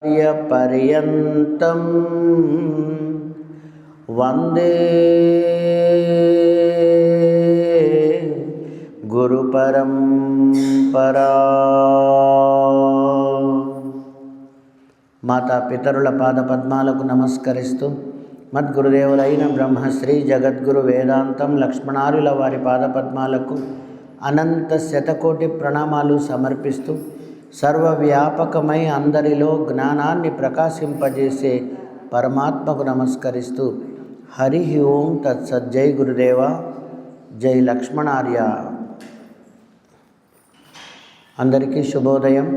पर्यन्तं वन्दे గురుపరంపరా. మాతాపితరుల పాదపద్మాలకు నమస్కరిస్తూ మద్గురుదేవులైన బ్రహ్మశ్రీ జగద్గురు వేదాంతం లక్ష్మణార్యుల వారి పాదపద్మాలకు అనంత శతకోటి ప్రణామాలు సమర్పిస్తూ సర్వవ్యాపకమై అందరిలో జ్ఞానాన్ని ప్రకాశింపజేసే పరమాత్మకు నమస్కరిస్తూ హరి ఓం తత్సత్. జై గురుదేవ, జై లక్ష్మణార్య. అందరికీ శుభోదయం.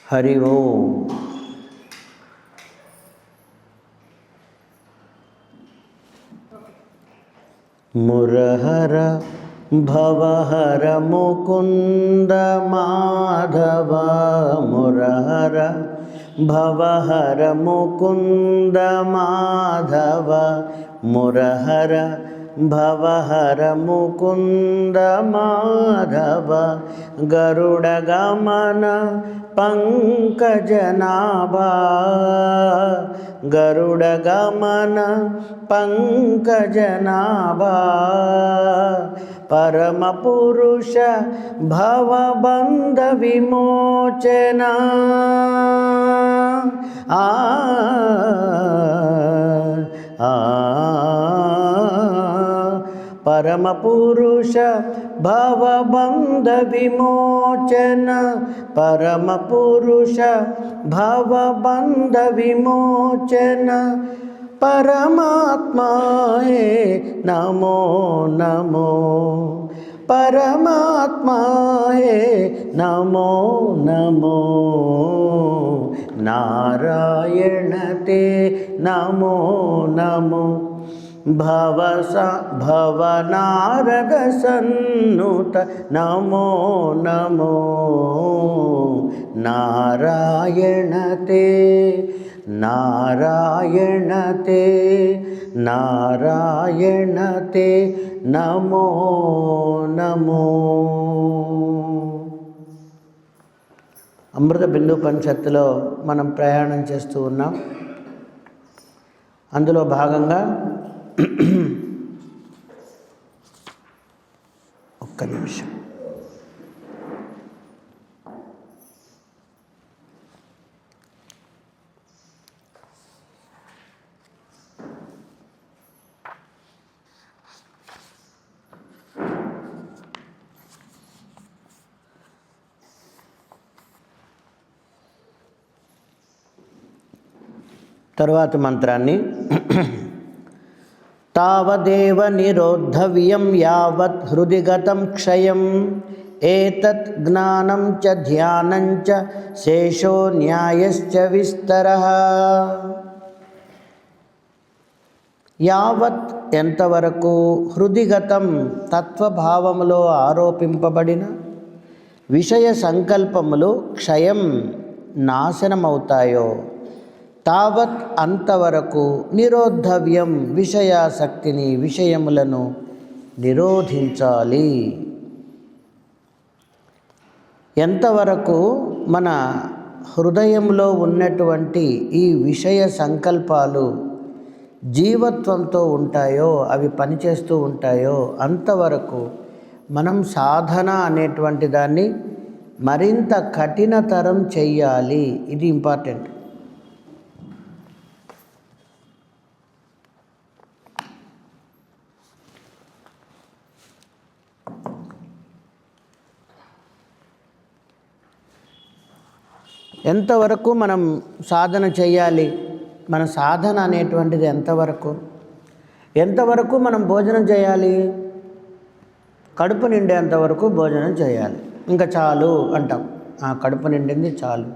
హరి ఓం. మురహర భవహర ముకుంద మాధవ, మురహర భవహర ముకుంద మాధవ, మురహర భవహర ముకుంద మాధవ, గరుడ గమన పంకజనాభా, గరుడ గమన పంకజనాభా, పరమ పురుష భవబంధ విమోచన, ఆ పరమ పురుష భవబంధ విమోచన, పరమ పురుష భవబంధ విమోచన, పరమాత్మాయే నమో నమో, పరమాత్మాయే నమో నమో, నారాయణతే నమో నమో, భవనారద సన్నుత నమో నమో, నారాయణతే నారాయణతే నారాయణతే నమో నమో. అమృత బిందు ఉపనిషత్తులో మనం ప్రయాణం చేస్తూ ఉన్నాం. అందులో భాగంగా ఒక్క నిమిషం. తరువాతి మంత్రాన్ని తావదేవ నిరోద్ధవ్యం యావత్ హృదిగతం క్షయం ఏతత్ జ్ఞానం చ ధ్యానం చ శేషో న్యాయశ్చ విస్తరః. యావత్ ఎంతవరకు, హృదిగతం తత్వభావములో ఆరోపింపబడిన విషయ సంకల్పములు క్షయం నాశనమవుతాయో, తావత్ అంతవరకు నిరోద్ధవ్యం విషయాసక్తిని, విషయములను నిరోధించాలి. ఎంతవరకు మన హృదయంలో ఉన్నటువంటి ఈ విషయ సంకల్పాలు జీవత్వంతో ఉంటాయో, అవి పనిచేస్తూ ఉంటాయో, అంతవరకు మనం సాధన అనేటువంటి దాన్ని మరింత కఠినతరం చెయ్యాలి. ఇది ఇంపార్టెంట్. ఎంతవరకు మనం సాధన చేయాలి, మన సాధన అనేటువంటిది ఎంతవరకు మనం భోజనం చేయాలి, కడుపు నిండేంతవరకు భోజనం చేయాలి. ఇంకా చాలు అంటాం, కడుపు నిండింది చాలు.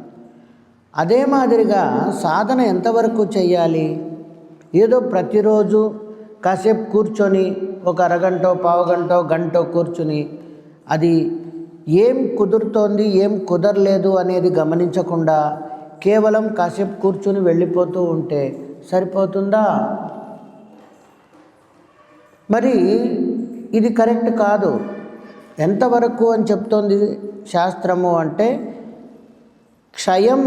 అదే మాదిరిగా సాధన ఎంతవరకు చేయాలి, ఏదో ప్రతిరోజు కాసేపు కూర్చొని ఒక అరగంటో పావుగంటో గంటో కూర్చుని అది ఏం కుదురుతోంది ఏం కుదరలేదు అనేది గమనించకుండా కేవలం కాసేపు కూర్చుని వెళ్ళిపోతూ ఉంటే సరిపోతుందా? మరి ఇది కరెక్ట్ కాదు. ఎంతవరకు అని చెప్తోంది శాస్త్రము అంటే, క్షయం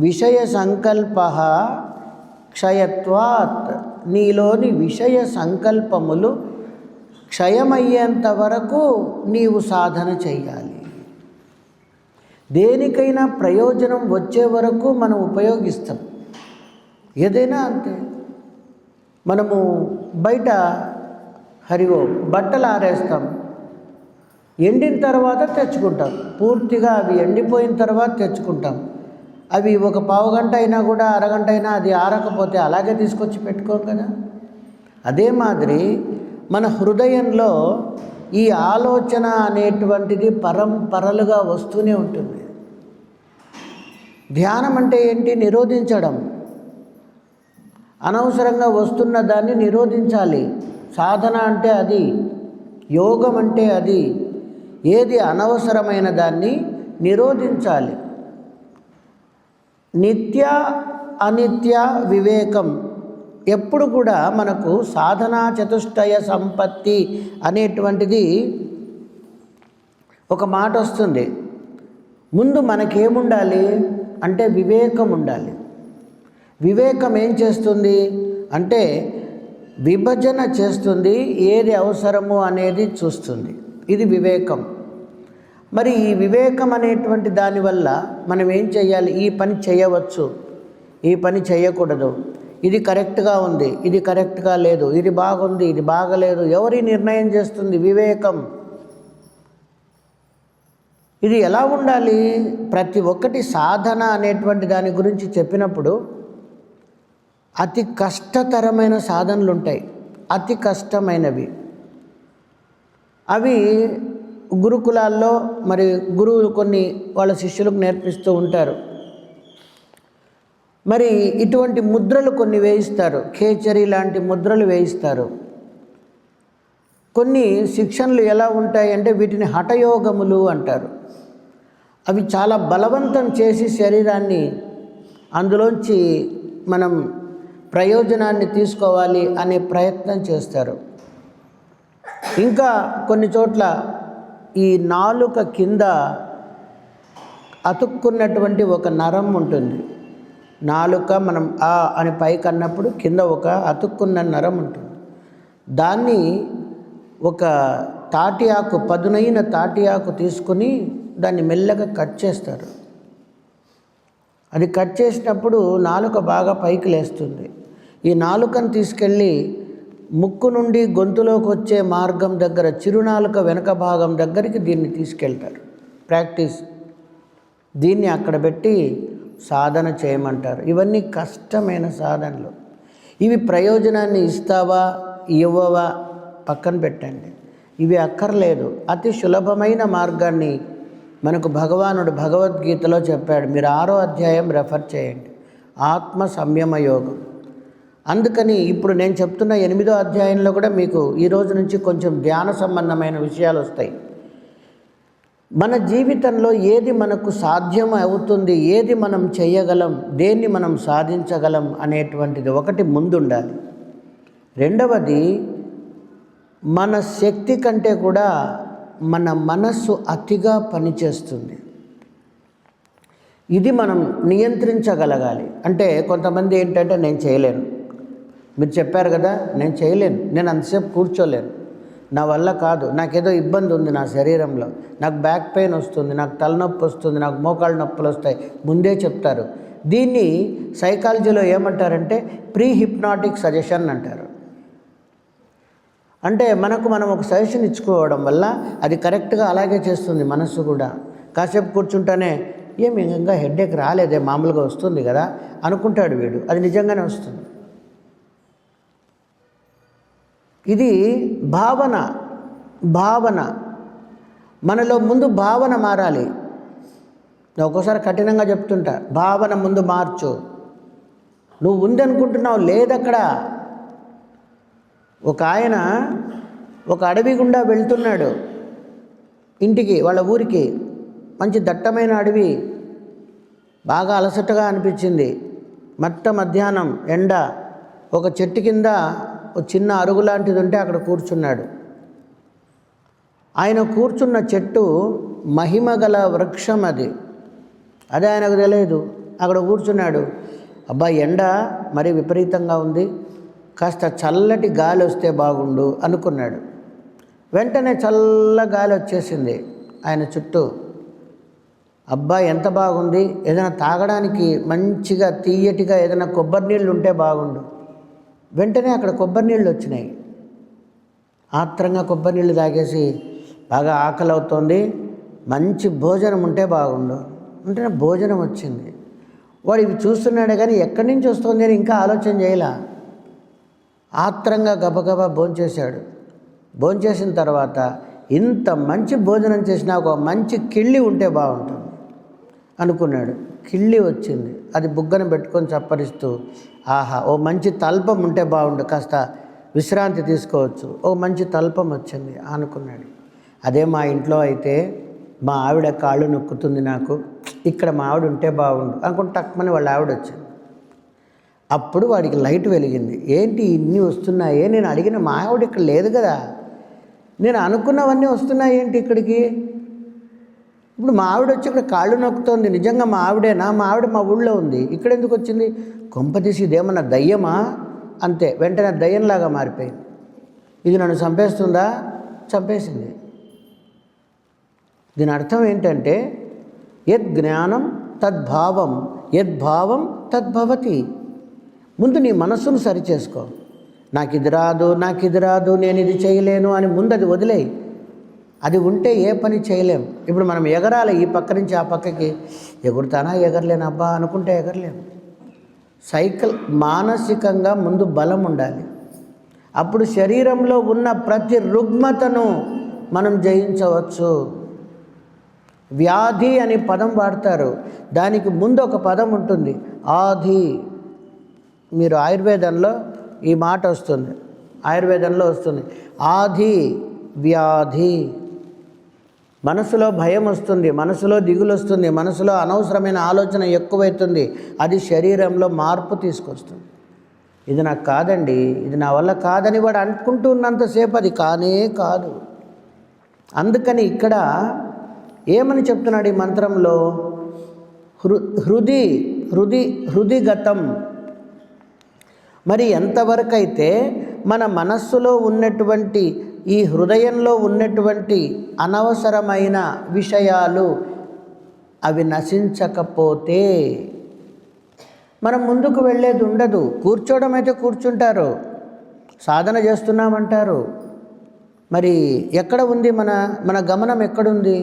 విషయ సంకల్ప క్షయత్వాత్, నీలోని విషయ సంకల్పములు క్షయమయ్యేంత వరకు నీవు సాధన చెయ్యాలి. దేనికైనా ప్రయోజనం వచ్చే వరకు మనం ఉపయోగిస్తాం. ఏదైనా అంతే. మనము బయట బట్టలు ఆరేస్తాం, ఎండిన తర్వాత తెచ్చుకుంటాం. పూర్తిగా అవి ఎండిపోయిన తర్వాత తెచ్చుకుంటాం. అవి ఒక పావు గంట అయినా కూడా అరగంట అయినా అది ఆరకపోతే అలాగే తీసుకొచ్చి పెట్టుకోం కదా. అదే మాదిరి మన హృదయంలో ఈ ఆలోచన అనేటువంటిది పరంపరలుగా వస్తూనే ఉంటుంది. ధ్యానం అంటే ఏంటి? నిరోధించడం. అనవసరంగా వస్తున్న దాన్ని నిరోధించాలి. సాధన అంటే అది, యోగం అంటే అది. ఏది అనవసరమైన దాన్ని నిరోధించాలి. నిత్య అనిత్య వివేకం ఎప్పుడు కూడా మనకు సాధనా చతుష్టయ సంపత్తి అనేటువంటిది ఒక మాట వస్తుంది. ముందు మనకేముండాలి అంటే వివేకం ఉండాలి. వివేకం ఏం చేస్తుంది అంటే విభజన చేస్తుంది, ఏది అవసరము అనేది చూస్తుంది. ఇది వివేకం. మరి ఈ వివేకం అనేటువంటి దానివల్ల మనం ఏం చేయాలి? ఈ పని చేయవచ్చు, ఈ పని చేయకూడదు, ఇది కరెక్ట్గా ఉంది, ఇది కరెక్ట్గా లేదు, ఇది బాగుంది, ఇది బాగలేదు. ఎవరి నిర్ణయం చేస్తుంది? వివేకం. ఇది ఎలా ఉండాలి? ప్రతి ఒక్కటి సాధన అనేటువంటి దాని గురించి చెప్పినప్పుడు అతి కష్టతరమైన సాధనలు ఉంటాయి, అతి కష్టమైనవి. అవి గురుకులాల్లో మరి గురువులు కొన్ని వాళ్ళ శిష్యులకు నేర్పిస్తూ ఉంటారు. మరి ఇటువంటి ముద్రలు కొన్ని వేయిస్తారు, ఖేచరి లాంటి ముద్రలు వేయిస్తారు. కొన్ని శిక్షణలు ఎలా ఉంటాయి అంటే వీటిని హఠయోగములు అంటారు. అవి చాలా బలవంతం చేసి శరీరాన్ని అందులోంచి మనం ప్రయోజనాన్ని తీసుకోవాలి అనే ప్రయత్నం చేస్తారు. ఇంకా కొన్ని చోట్ల ఈ నాలుక కింద అతుక్కున్నటువంటి ఒక నరం ఉంటుంది. నాలుక మనం ఆ అని పైకి అన్నప్పుడు కింద ఒక అతుక్కున్న నరం ఉంటుంది. దాన్ని ఒక తాటి ఆకు, పదునైన తాటి ఆకు తీసుకుని దాన్ని మెల్లగా కట్ చేస్తారు. అది కట్ చేసినప్పుడు నాలుక బాగా పైకి లేస్తుంది. ఈ నాలుకను తీసుకెళ్ళి ముక్కు నుండి గొంతులోకి వచ్చే మార్గం దగ్గర చిరునాలుక వెనక భాగం దగ్గరికి దీన్ని తీసుకెళ్తారు. ప్రాక్టీస్. దీన్ని అక్కడ పెట్టి సాధన చేయమంటారు. ఇవన్నీ కష్టమైన సాధనలు. ఇవి ప్రయోజనాన్ని ఇస్తావా ఇవ్వవా పక్కన పెట్టండి, ఇవి అక్కర్లేదు. అతి సులభమైన మార్గాన్ని మనకు భగవానుడు భగవద్గీతలో చెప్పాడు. మీరు 6వ అధ్యాయం రెఫర్ చేయండి, ఆత్మ సంయమ యోగం. అందుకని ఇప్పుడు నేను చెప్తున్న 8వ అధ్యాయంలో కూడా మీకు ఈ రోజు నుంచి కొంచెం ధ్యాన సంబంధమైన విషయాలు వస్తాయి. మన జీవితంలో ఏది మనకు సాధ్యం అవుతుంది, ఏది మనం చేయగలం, దేన్ని మనం సాధించగలం అనేటువంటిది ఒకటి ముందుండాలి. రెండవది, మన శక్తి కంటే కూడా మన మనస్సు అతిగా పనిచేస్తుంది. ఇది మనం నియంత్రించగలగాలి. అంటే కొంతమంది ఏంటంటే నేను చేయలేను, మీరు చెప్పారు కదా నేను చేయలేను, నేను అంతసేపు కూర్చోలేను, నా వల్ల కాదు, నాకేదో ఇబ్బంది ఉంది నా శరీరంలో, నాకు బ్యాక్ పెయిన్ వస్తుంది, నాకు తలనొప్పి వస్తుంది, నాకు మోకాళ్ళ నొప్పులు వస్తాయి, ముందే చెప్తారు. దీన్ని సైకాలజీలో ఏమంటారంటే ప్రీ హిప్నాటిక్ సజెషన్ అంటారు. అంటే మనం ఒక సజెషన్ ఇచ్చుకోవడం వల్ల అది కరెక్ట్గా అలాగే చేస్తుంది మనస్సు కూడా. కాసేపు కూర్చుంటానే ఏమి ఇంకా హెడ్ఏక్ రాలేదే, మామూలుగా వస్తుంది కదా అనుకుంటాడు వీడు, అది నిజంగానే వస్తుంది. ఇది భావన మనలో ముందు భావన మారాలి. నేను ఒక్కోసారి కఠినంగా చెప్తుంటా, భావన ముందు మార్చు. నువ్వు ఉందనుకుంటున్నావు, లేదక్కడ. ఒక ఆయన ఒక అడవి గుండా వెళ్తున్నాడు ఇంటికి, వాళ్ళ ఊరికి. మంచి దట్టమైన అడవి, బాగా అలసటగా అనిపించింది. మధ్యాహ్నం ఎండ, ఒక చెట్టు కింద ఒక చిన్న అరుగు లాంటిది ఉంటే అక్కడ కూర్చున్నాడు. ఆయన కూర్చున్న చెట్టు మహిమగల వృక్షం అది ఆయనకు తెలియదు. అక్కడ కూర్చున్నాడు. అబ్బా, ఎండ మరి విపరీతంగా ఉంది, కాస్త చల్లటి గాలి వస్తే బాగుండు అనుకున్నాడు. వెంటనే చల్ల గాలి వచ్చేసింది ఆయన చుట్టూ. అబ్బా, ఎంత బాగుంది, ఏదైనా తాగడానికి మంచిగా తీయటిగా ఏదైనా కొబ్బరి నీళ్ళు ఉంటే బాగుండు. వెంటనే అక్కడ కొబ్బరి నీళ్ళు వచ్చినాయి. ఆత్రంగా కొబ్బరి నీళ్ళు తాగేసి, బాగా ఆకలి అవుతోంది, మంచి భోజనం ఉంటే బాగుండు అంటే భోజనం వచ్చింది. వాడు ఇవి చూస్తున్నాడే కానీ ఎక్కడి నుంచి వస్తుంది అని ఇంకా ఆలోచన చేయలే. ఆత్రంగా గబగబా భోంచేశాడు. భోంచేసిన తర్వాత ఇంత మంచి భోజనం చేసినా ఒక మంచి కిళ్ళి ఉంటే బాగుంటుంది అనుకున్నాడు. కిళ్ళి వచ్చింది. అది బుగ్గన పెట్టుకొని చప్పరిస్తూ, ఆహా, ఓ మంచి తల్పం ఉంటే బాగుండు, కాస్త విశ్రాంతి తీసుకోవచ్చు. ఓ మంచి తల్పం వచ్చింది అనుకున్నాడు. అదే మా ఇంట్లో అయితే మా ఆవిడ కాళ్ళు నొక్కుతుంది, నాకు ఇక్కడ మా ఆవిడ ఉంటే బాగుండు అనుకుంటే టక్మని వాళ్ళ ఆవిడ వచ్చింది. అప్పుడు వాడికి లైట్ వెలిగింది. ఏంటి ఇన్ని వస్తున్నాయే, నేను అడిగిన మా ఆవిడ ఇక్కడ లేదు కదా, నేను అనుకున్నవన్నీ వస్తున్నాయి ఏంటి ఇక్కడికి? ఇప్పుడు మా ఆవిడ వచ్చి ఇక్కడ కాళ్ళు నొక్కుతోంది, నిజంగా మా ఆవిడేనా? మా ఆవిడ మా ఊళ్ళో ఉంది, ఇక్కడ ఎందుకు వచ్చింది? కొంపతీసి ఇదేమన్నా దయ్యమా? అంతే, వెంటనే దయ్యంలాగా మారిపోయింది. ఇది నన్ను చంపేస్తుందా? చంపేసింది. దీని అర్థం ఏంటంటే, యద్ జ్ఞానం తద్భావం, యద్భావం తద్భవతి. ముందు నీ మనస్సును సరిచేసుకో. నాకు ఇది రాదు, నేను ఇది చేయలేను అని ముందు అది వదిలేయి. అది ఉంటే ఏ పని చేయలేం. ఇప్పుడు మనం ఎగరాలి, ఈ పక్క నుంచి ఆ పక్కకి, ఎగురుతానా ఎగరలేను అబ్బా అనుకుంటే ఎగరలేము. సైకిల్ మానసికంగా ముందు బలం ఉండాలి. అప్పుడు శరీరంలో ఉన్న ప్రతి రుగ్మతను మనం జయించవచ్చు. వ్యాధి అనే పదం వాడతారు, దానికి ముందు ఒక పదం ఉంటుంది, ఆధి. మీరు ఆయుర్వేదంలో ఈ మాట వస్తుంది, ఆయుర్వేదంలో వస్తుంది, ఆధి వ్యాధి. మనసులో భయం వస్తుంది, మనసులో దిగులు వస్తుంది, మనసులో అనవసరమైన ఆలోచన ఎక్కువైతుంది, అది శరీరంలో మార్పు తీసుకొస్తుంది. ఇది నాకు కాదండి, ఇది నా వల్ల కాదని వాడు అనుకుంటూ ఉన్నంతసేపు అది కానే కాదు. అందుకని ఇక్కడ ఏమని చెప్తున్నాడు ఈ మంత్రంలో? హృదిగతం. మరి ఎంతవరకు అయితే మన మనస్సులో ఉన్నటువంటి, ఈ హృదయంలో ఉన్నటువంటి అనవసరమైన విషయాలు అవి నశించకపోతే మనం ముందుకు వెళ్ళేది ఉండదు. కూర్చోవడం అయితే కూర్చుంటారు, సాధన చేస్తున్నామంటారు, మరి ఎక్కడ ఉంది మన గమనం ఎక్కడుంది?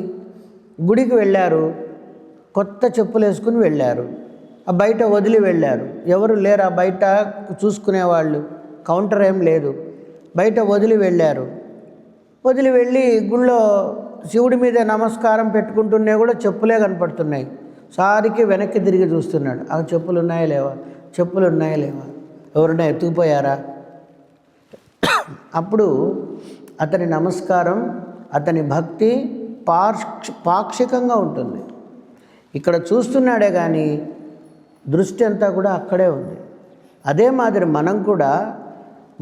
గుడికి వెళ్ళారు, కొత్త చెప్పులు వేసుకుని వెళ్ళారు, ఆ బయట వదిలి వెళ్ళారు, ఎవరు లేరు ఆ బయట చూసుకునేవాళ్ళు, కౌంటర్ ఏం లేదు, బయట వదిలి వెళ్ళారు. వదిలి వెళ్ళి గుళ్ళో శివుడి మీద నమస్కారం పెట్టుకుంటున్నా కూడా చెప్పులే కనపడుతున్నాయి. సారికి వెనక్కి తిరిగి చూస్తున్నాడు, ఆ చెప్పులు ఉన్నాయా లేవా, చెప్పులు ఉన్నాయా లేవా, ఎవరైనా ఎత్తుకుపోయారా? అప్పుడు అతని నమస్కారం, అతని భక్తి పాక్షికంగా ఉంటుంది. ఇక్కడ చూస్తున్నాడే కానీ దృష్టి అంతా కూడా అక్కడే ఉంది. అదే మాదిరి మనం కూడా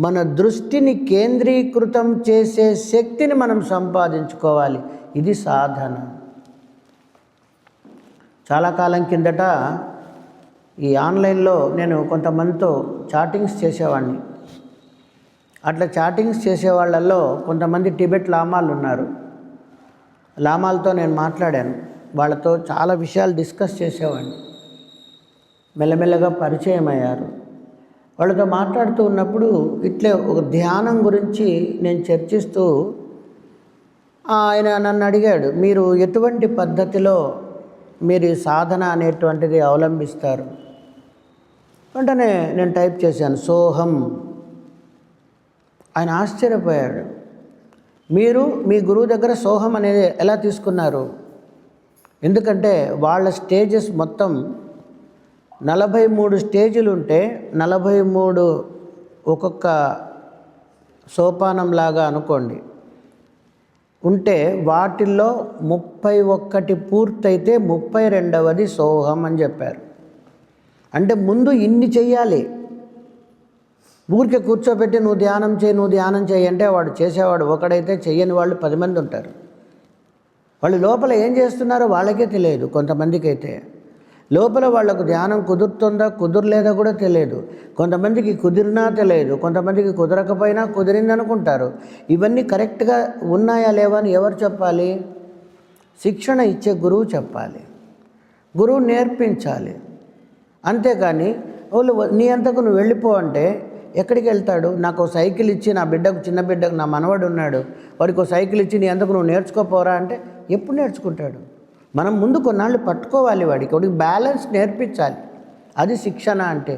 మన దృష్టిని కేంద్రీకృతం చేసే శక్తిని మనం సంపాదించుకోవాలి. ఇది సాధన. చాలా కాలం కిందట ఈ ఆన్లైన్లో నేను కొంతమందితో చాటింగ్స్ చేసేవాడిని. అట్లా చాటింగ్స్ చేసేవాళ్ళల్లో కొంతమంది టిబెట్ లామాలు ఉన్నారు. లామాలతో నేను మాట్లాడాను, వాళ్ళతో చాలా విషయాలు డిస్కస్ చేసేవాడిని. మెల్లమెల్లగా పరిచయం అయ్యారు. వాళ్ళతో మాట్లాడుతూ ఉన్నప్పుడు ఇట్లే ఒక ధ్యానం గురించి నేను చర్చిస్తూ ఆయన నన్ను అడిగాడు, మీరు ఎటువంటి పద్ధతిలో మీరు ఈ సాధన అనేటువంటిది అవలంబిస్తారు? వెంటనే నేను టైప్ చేశాను, సోహం. ఆయన ఆశ్చర్యపోయాడు. మీరు మీ గురువు దగ్గర సోహం అనేది ఎలా తీసుకున్నారు? ఎందుకంటే వాళ్ళ స్టేజెస్ మొత్తం 43 స్టేజీలు ఉంటే 43 ఒక్కొక్క సోపానంలాగా అనుకోండి. ఉంటే వాటిల్లో 31 పూర్తయితే 32వది సోహం అని చెప్పారు. అంటే ముందు ఇన్ని చెయ్యాలి. ఊరికే కూర్చోబెట్టి నువ్వు ధ్యానం చేయి అంటే వాడు చేసేవాడు ఒకడైతే చెయ్యని వాళ్ళు 10 మంది ఉంటారు. వాళ్ళు లోపల ఏం చేస్తున్నారో వాళ్ళకే తెలియదు. కొంతమందికి అయితే లోపల వాళ్ళకు ధ్యానం కుదురుతుందా కుదరలేదా కూడా తెలియదు. కొంతమందికి కుదిరినా తెలియదు, కొంతమందికి కుదరకపోయినా కుదిరింది అనుకుంటారు. ఇవన్నీ కరెక్ట్గా ఉన్నాయా లేవా అని ఎవరు చెప్పాలి? శిక్షణ ఇచ్చే గురువు చెప్పాలి, గురువు నేర్పించాలి. అంతేకాని వాళ్ళు నీ అంతకు నువ్వు వెళ్ళిపో అంటే ఎక్కడికి వెళ్తాడు? నాకు సైకిల్ ఇచ్చి నా బిడ్డకు, చిన్న బిడ్డకు, నా మనవడు ఉన్నాడు, వాడికి సైకిల్ ఇచ్చి నీ అంతకు నువ్వు నేర్చుకోపోరా అంటే ఎప్పుడు నేర్చుకుంటాడు? మనం ముందు కొన్నాళ్ళు పట్టుకోవాలి, వాడికి బ్యాలెన్స్ నేర్పించాలి. అది శిక్షణ అంటే.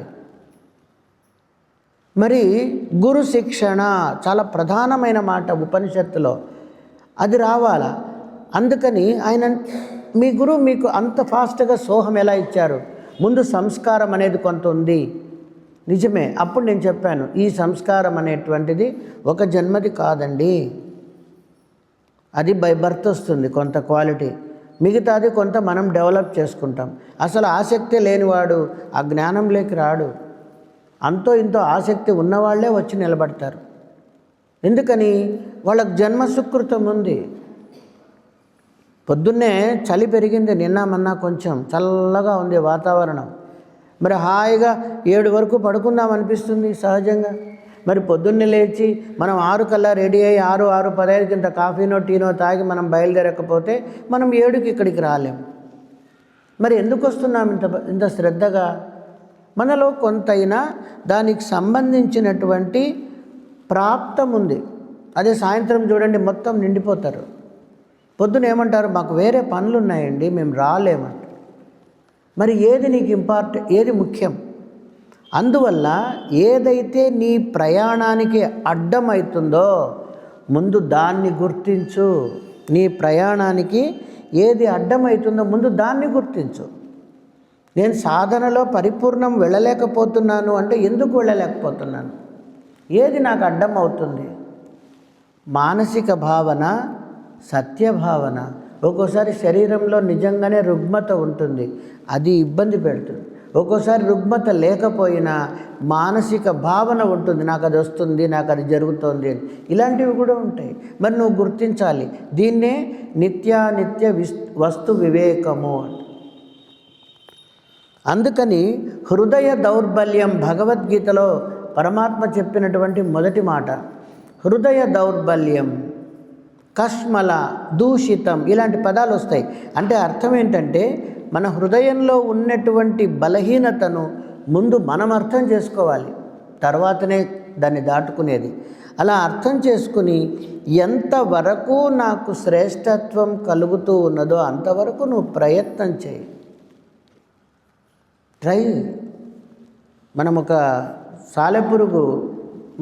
మరి గురు శిక్షణ చాలా ప్రధానమైన మాట ఉపనిషత్తులో, అది రావాలా. అందుకని ఆయన మీ గురువు మీకు అంత ఫాస్ట్గా సోహం ఎలా ఇచ్చారు? ముందు సంస్కారం అనేది కొంత ఉంది, నిజమే. అప్పుడు నేను చెప్పాను, ఈ సంస్కారం అనేటువంటిది ఒక జన్మది కాదండి, అది బై బర్త్ వస్తుంది కొంత క్వాలిటీ, మిగతాది కొంత మనం డెవలప్ చేసుకుంటాం. అసలు ఆసక్తి లేనివాడు ఆ జ్ఞానంలోకి రాడు. అంతో ఇంతో ఆసక్తి ఉన్నవాళ్లే వచ్చి నిలబడతారు. ఎందుకని? వాళ్ళకు జన్మ సుకృతం ఉంది. పొద్దున్నే చలి పెరిగింది, నిన్న మొన్న కొంచెం చల్లగా ఉంది వాతావరణం. మరి హాయిగా 7 వరకు పడుకుందాం అనిపిస్తుంది సహజంగా. మరి పొద్దున్నే లేచి మనం 6 కల్లా రెడీ అయ్యి 6:15 ఇంత కాఫీనో టీనో తాగి మనం బయలుదేరకపోతే మనం 7కి ఇక్కడికి రాలేం. మరి ఎందుకు వస్తున్నాం ఇంత శ్రద్ధగా? మనలో కొంతైనా దానికి సంబంధించినటువంటి ప్రాప్తం ఉంది. అదే సాయంత్రం చూడండి మొత్తం నిండిపోతారు. పొద్దున ఏమంటారు? మాకు వేరే పనులు ఉన్నాయండి, మేము రాలేమంటారు. మరి ఏది నీకు ఇంపార్టెంట్, ఏది ముఖ్యం? అందువల్ల ఏదైతే నీ ప్రయాణానికి అడ్డమవుతుందో ముందు దాన్ని గుర్తించు. నీ ప్రయాణానికి ఏది అడ్డమవుతుందో ముందు దాన్ని గుర్తించు. నేను సాధనలో పరిపూర్ణం వెళ్ళలేకపోతున్నాను అంటే ఎందుకు వెళ్ళలేకపోతున్నాను? ఏది నాకు అడ్డం అవుతుంది? మానసిక భావన, సత్యభావన. ఒక్కోసారి శరీరంలో నిజంగానే రుగ్మత ఉంటుంది, అది ఇబ్బంది పెడుతుంది. ఒక్కోసారి రుగ్మత లేకపోయినా మానసిక భావన ఉంటుంది, నాకు అది వస్తుంది, నాకు అది జరుగుతోంది అని. ఇలాంటివి కూడా ఉంటాయి. మరి నువ్వు గుర్తించాలి. దీన్నే నిత్యానిత్య వస్తు వివేకము. అందుకని హృదయ దౌర్బల్యం, భగవద్గీతలో పరమాత్మ చెప్పినటువంటి మొదటి మాట హృదయ దౌర్బల్యం, కష్మల, దూషితం, ఇలాంటి పదాలు వస్తాయి. అంటే అర్థం ఏంటంటే మన హృదయంలో ఉన్నటువంటి బలహీనతను ముందు మనం అర్థం చేసుకోవాలి, తర్వాతనే దాన్ని దాటుకునేది. అలా అర్థం చేసుకుని ఎంతవరకు నాకు శ్రేష్టత్వం కలుగుతూ ఉన్నదో అంతవరకు నువ్వు ప్రయత్నం చేయి, ట్రై. మనం ఒక సాలెపురుగు,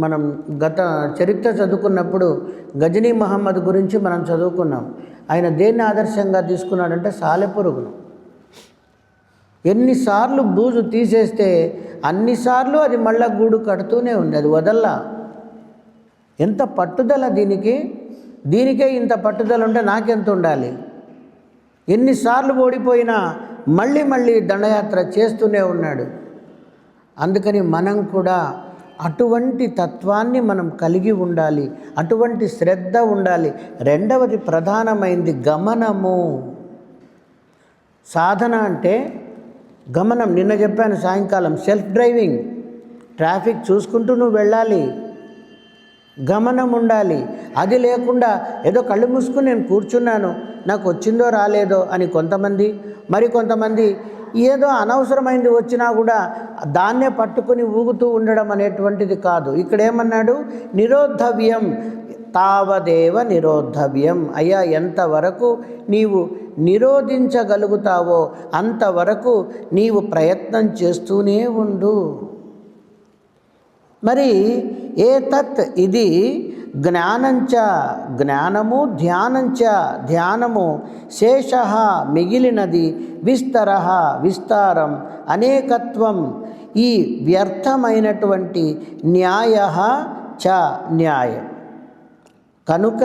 మనం గత చరిత్ర చదువుకున్నప్పుడు గజనీ మహమ్మద్ గురించి మనం చదువుకున్నాం. ఆయన దేన్ని ఆదర్శంగా తీసుకున్నాడంటే సాలెపురుగును. ఎన్నిసార్లు బూజు తీసేస్తే అన్నిసార్లు అది మళ్ళా గూడు కడుతూనే ఉంది, అది వదల్లా. ఎంత పట్టుదల దీనికే ఇంత పట్టుదల ఉంటే నాకెంత ఉండాలి? ఎన్నిసార్లు ఓడిపోయినా మళ్ళీ దండయాత్ర చేస్తూనే ఉన్నాడు. అందుకని మనం కూడా అటువంటి తత్వాన్ని మనం కలిగి ఉండాలి, అటువంటి శ్రద్ధ ఉండాలి. రెండవది ప్రధానమైంది గమనము. సాధన అంటే గమనం. నిన్న చెప్పాను సాయంకాలం, సెల్ఫ్ డ్రైవింగ్. ట్రాఫిక్ చూసుకుంటూ నువ్వు వెళ్ళాలి, గమనం ఉండాలి. అది లేకుండా ఏదో కళ్ళు మూసుకుని నేను కూర్చున్నాను, నాకు వచ్చిందో రాలేదో అని కొంతమంది, మరి కొంతమంది ఏదో అనవసరమైంది వచ్చినా కూడా దాన్నే పట్టుకుని ఊగుతూ ఉండడం అనేటువంటిది కాదు. ఇక్కడ ఏమన్నాడు? నిరోధవ్యం తావదేవ నిరోధవ్యం. అయ్యా, ఎంతవరకు నీవు నిరోధించగలుగుతావో అంతవరకు నీవు ప్రయత్నం చేస్తూనే ఉండు. మరి ఏతత్, ఇది జ్ఞానంచ, జ్ఞానము, ధ్యానంచ, ధ్యానము, శేష, మిగిలినది, విస్తర, విస్తారం, అనేకత్వం, ఈ వ్యర్థమైనటువంటి, న్యాయ చ, న్యాయం. కనుక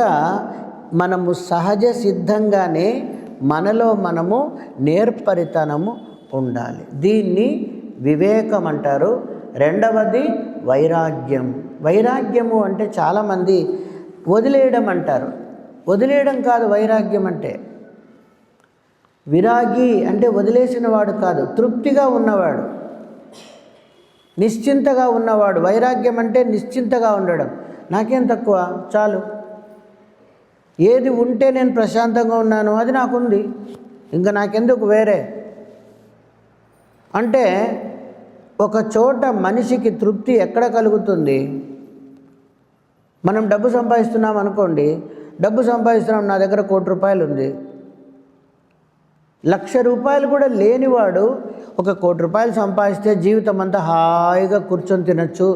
మనము సహజ సిద్ధంగానే మనలో మనము నేర్పరితనము ఉండాలి. దీన్ని వివేకం అంటారు. రెండవది వైరాగ్యం. వైరాగ్యము అంటే చాలామంది వదిలేయడం అంటారు. వదిలేయడం కాదు వైరాగ్యం అంటే. విరాగి అంటే వదిలేసిన వాడు కాదు, తృప్తిగా ఉన్నవాడు, నిశ్చింతగా ఉన్నవాడు. వైరాగ్యం అంటే నిశ్చింతగా ఉండడం. నాకేం తక్కువ, చాలు, ఏది ఉంటే నేను ప్రశాంతంగా ఉన్నాను అది నాకుంది, ఇంకా నాకెందుకు వేరే అంటే. ఒక చోట మనిషికి తృప్తి ఎక్కడ కలుగుతుంది? మనం డబ్బు సంపాదిస్తున్నాం అనుకోండి, డబ్బు సంపాదిస్తున్నాం, నా దగ్గర 1 కోటి రూపాయలు ఉంది. 1,00,000 రూపాయలు కూడా లేనివాడు 1 కోటి రూపాయలు సంపాదిస్తే జీవితం అంతా హాయిగా కూర్చొని తినచ్చు,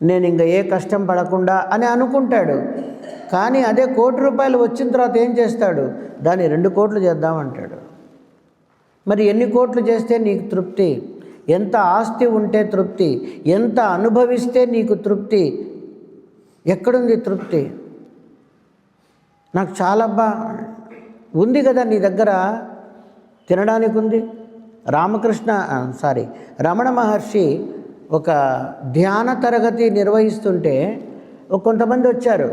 నేను ఇంకా ఏ కష్టం పడకుండా అని అనుకుంటాడు. కానీ అదే 1 కోటి రూపాయలు వచ్చిన తర్వాత ఏం చేస్తాడు? దాన్ని 2 కోట్లు చేద్దామంటాడు. మరి ఎన్ని కోట్లు చేస్తే నీకు తృప్తి? ఎంత ఆస్తి ఉంటే తృప్తి? ఎంత అనుభవిస్తే నీకు తృప్తి? ఎక్కడుంది తృప్తి? నాకు చాలా ఉంది కదా నీ దగ్గర, తినడానికి ఉంది. రమణ మహర్షి ఒక ధ్యాన తరగతి నిర్వహిస్తుంటే కొంతమంది వచ్చారు.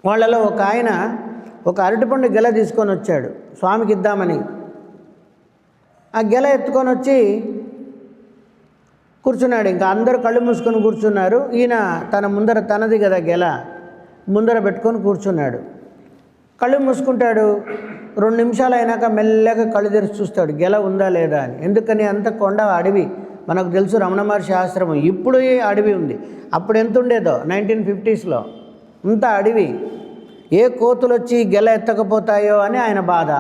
వాళ్ళలో ఒక ఆయన ఒక అరటిపండు గెల తీసుకొని వచ్చాడు స్వామికి ఇద్దామని. ఆ గెల ఎత్తుకొని వచ్చి కూర్చున్నాడు. ఇంకా అందరూ కళ్ళు మూసుకొని కూర్చున్నారు. ఈయన తన ముందర, తనది కదా గెల, ముందర పెట్టుకొని కూర్చున్నాడు. కళ్ళు మూసుకుంటాడు. 2 నిమిషాలు అయినాక మెల్లగా కళ్ళు తెరిచి చూస్తాడు గెల ఉందా లేదా అని. ఎందుకని? అంత కొండ, అడవి. మనకు తెలుసు రమణ మహర్షి ఆశ్రమం ఇప్పుడు అడవి ఉంది. అప్పుడు ఎంత ఉండేదో 1950స్లో అంత అడవి. ఏ కోతులు వచ్చి గెల ఎత్తకపోతాయో అని ఆయన బాధ.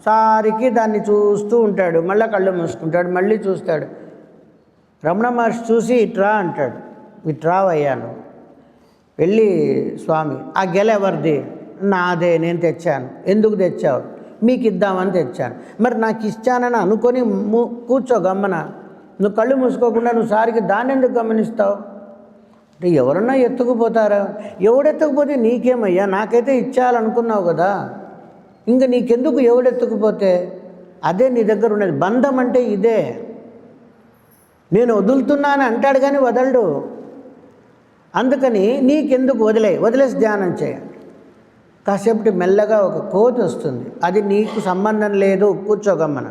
సారికి దాన్ని చూస్తూ ఉంటాడు. మళ్ళీ కళ్ళు మూసుకుంటాడు, మళ్ళీ చూస్తాడు. రమణ మహర్షి చూసి ఇట్రా అంటాడు. ఇట్రావయ్యాను. వెళ్ళి స్వామి, ఆ గెల ఎవరిది? నాదే, నేను తెచ్చాను. ఎందుకు తెచ్చావు? మీకు ఇద్దామని తెచ్చాను. మరి నాకు ఇచ్చానని అనుకొని కూర్చో గమ్మన. నువ్వు కళ్ళు మూసుకోకుండా నువ్వు సారికి దాన్ని ఎందుకు గమనిస్తావు? అంటే ఎవరన్నా ఎత్తుకుపోతారా? ఎవడెత్తుకుపోతే నీకేమయ్యా, నాకైతే ఇచ్చేయాలనుకున్నావు కదా, ఇంకా నీకెందుకు ఎవడెత్తుకుపోతే? అదే నీ దగ్గర ఉన్నది. బంధం అంటే ఇదే. నేను వదులుతున్నాను అంటాడు కానీ వదలడు. అందుకని నీకెందుకు, వదిలేసి ధ్యానం చేయండి. కాసేపటి మెల్లగా ఒక కోతి వస్తుంది. అది నీకు సంబంధం లేదు, కూర్చోగమ్మన.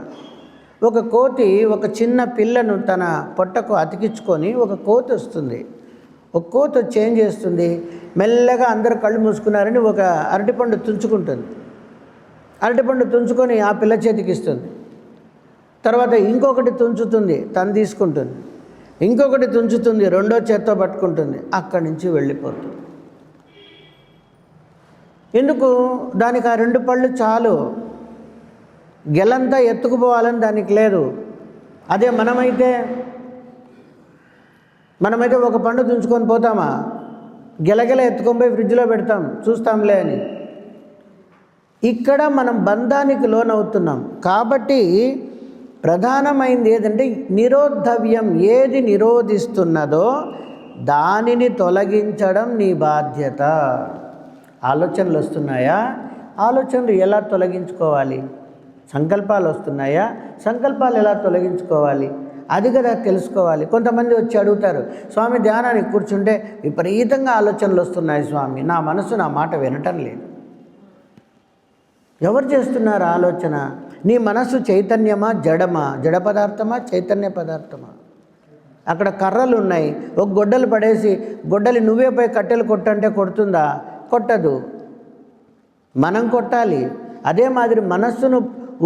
ఒక కోతి ఒక చిన్న పిల్లను తన పొట్టకు అతికించుకొని ఒక కోతి వస్తుంది. ఒక కోతి వచ్చి ఏం చేస్తుంది? మెల్లగా అందరు కళ్ళు మూసుకున్నారని ఒక అరటిపండు తుంచుకుంటుంది. అరటిపండు తుంచుకొని ఆ పిల్ల చేతికి ఇస్తుంది. తర్వాత ఇంకొకటి తుంచుతుంది, తను తీసుకుంటుంది. ఇంకొకటి తుంచుతుంది, 2వ చేత్తో పట్టుకుంటుంది. అక్కడి నుంచి వెళ్ళిపోతుంది. ఎందుకు? దానికి ఆ 2 పళ్ళు చాలు. గెలంతా ఎత్తుకుపోవాలని దానికి లేదు. అదే మనమైతే ఒక పండు తుంచుకొని పోతామా? గెలగెల ఎత్తుకొని పోయి ఫ్రిడ్జ్లో పెడతాం, చూస్తాంలే అని. ఇక్కడ మనం బంధానికి లోనవుతున్నాం. కాబట్టి ప్రధానమైనది ఏదంటే నిరోధవ్యం. ఏది నిరోధిస్తున్నదో దానిని తొలగించడం నీ బాధ్యత. ఆలోచనలు వస్తున్నాయా? ఆలోచనలు ఎలా తొలగించుకోవాలి? సంకల్పాలు వస్తున్నాయా? సంకల్పాలు ఎలా తొలగించుకోవాలి? అది కదా తెలుసుకోవాలి. కొంతమంది వచ్చి అడుగుతారు, స్వామి ధ్యానానికి కూర్చుంటే విపరీతంగా ఆలోచనలు వస్తున్నాయి స్వామి, నా మనసు నా మాట వినటం లేదు. ఎవరు చేస్తున్నారు ఆలోచన? నీ మనసు చైతన్యమా జడమా? జడ పదార్థమా చైతన్య పదార్థమా? అక్కడ కర్రలు ఉన్నాయి, ఒక గొడ్డలు పడేసి గొడ్డలి నువ్వే పోయి కట్టెలు కొట్టంటే కొడుతుందా? కొట్టదు. మనం కొట్టాలి. అదే మాదిరి మనస్సును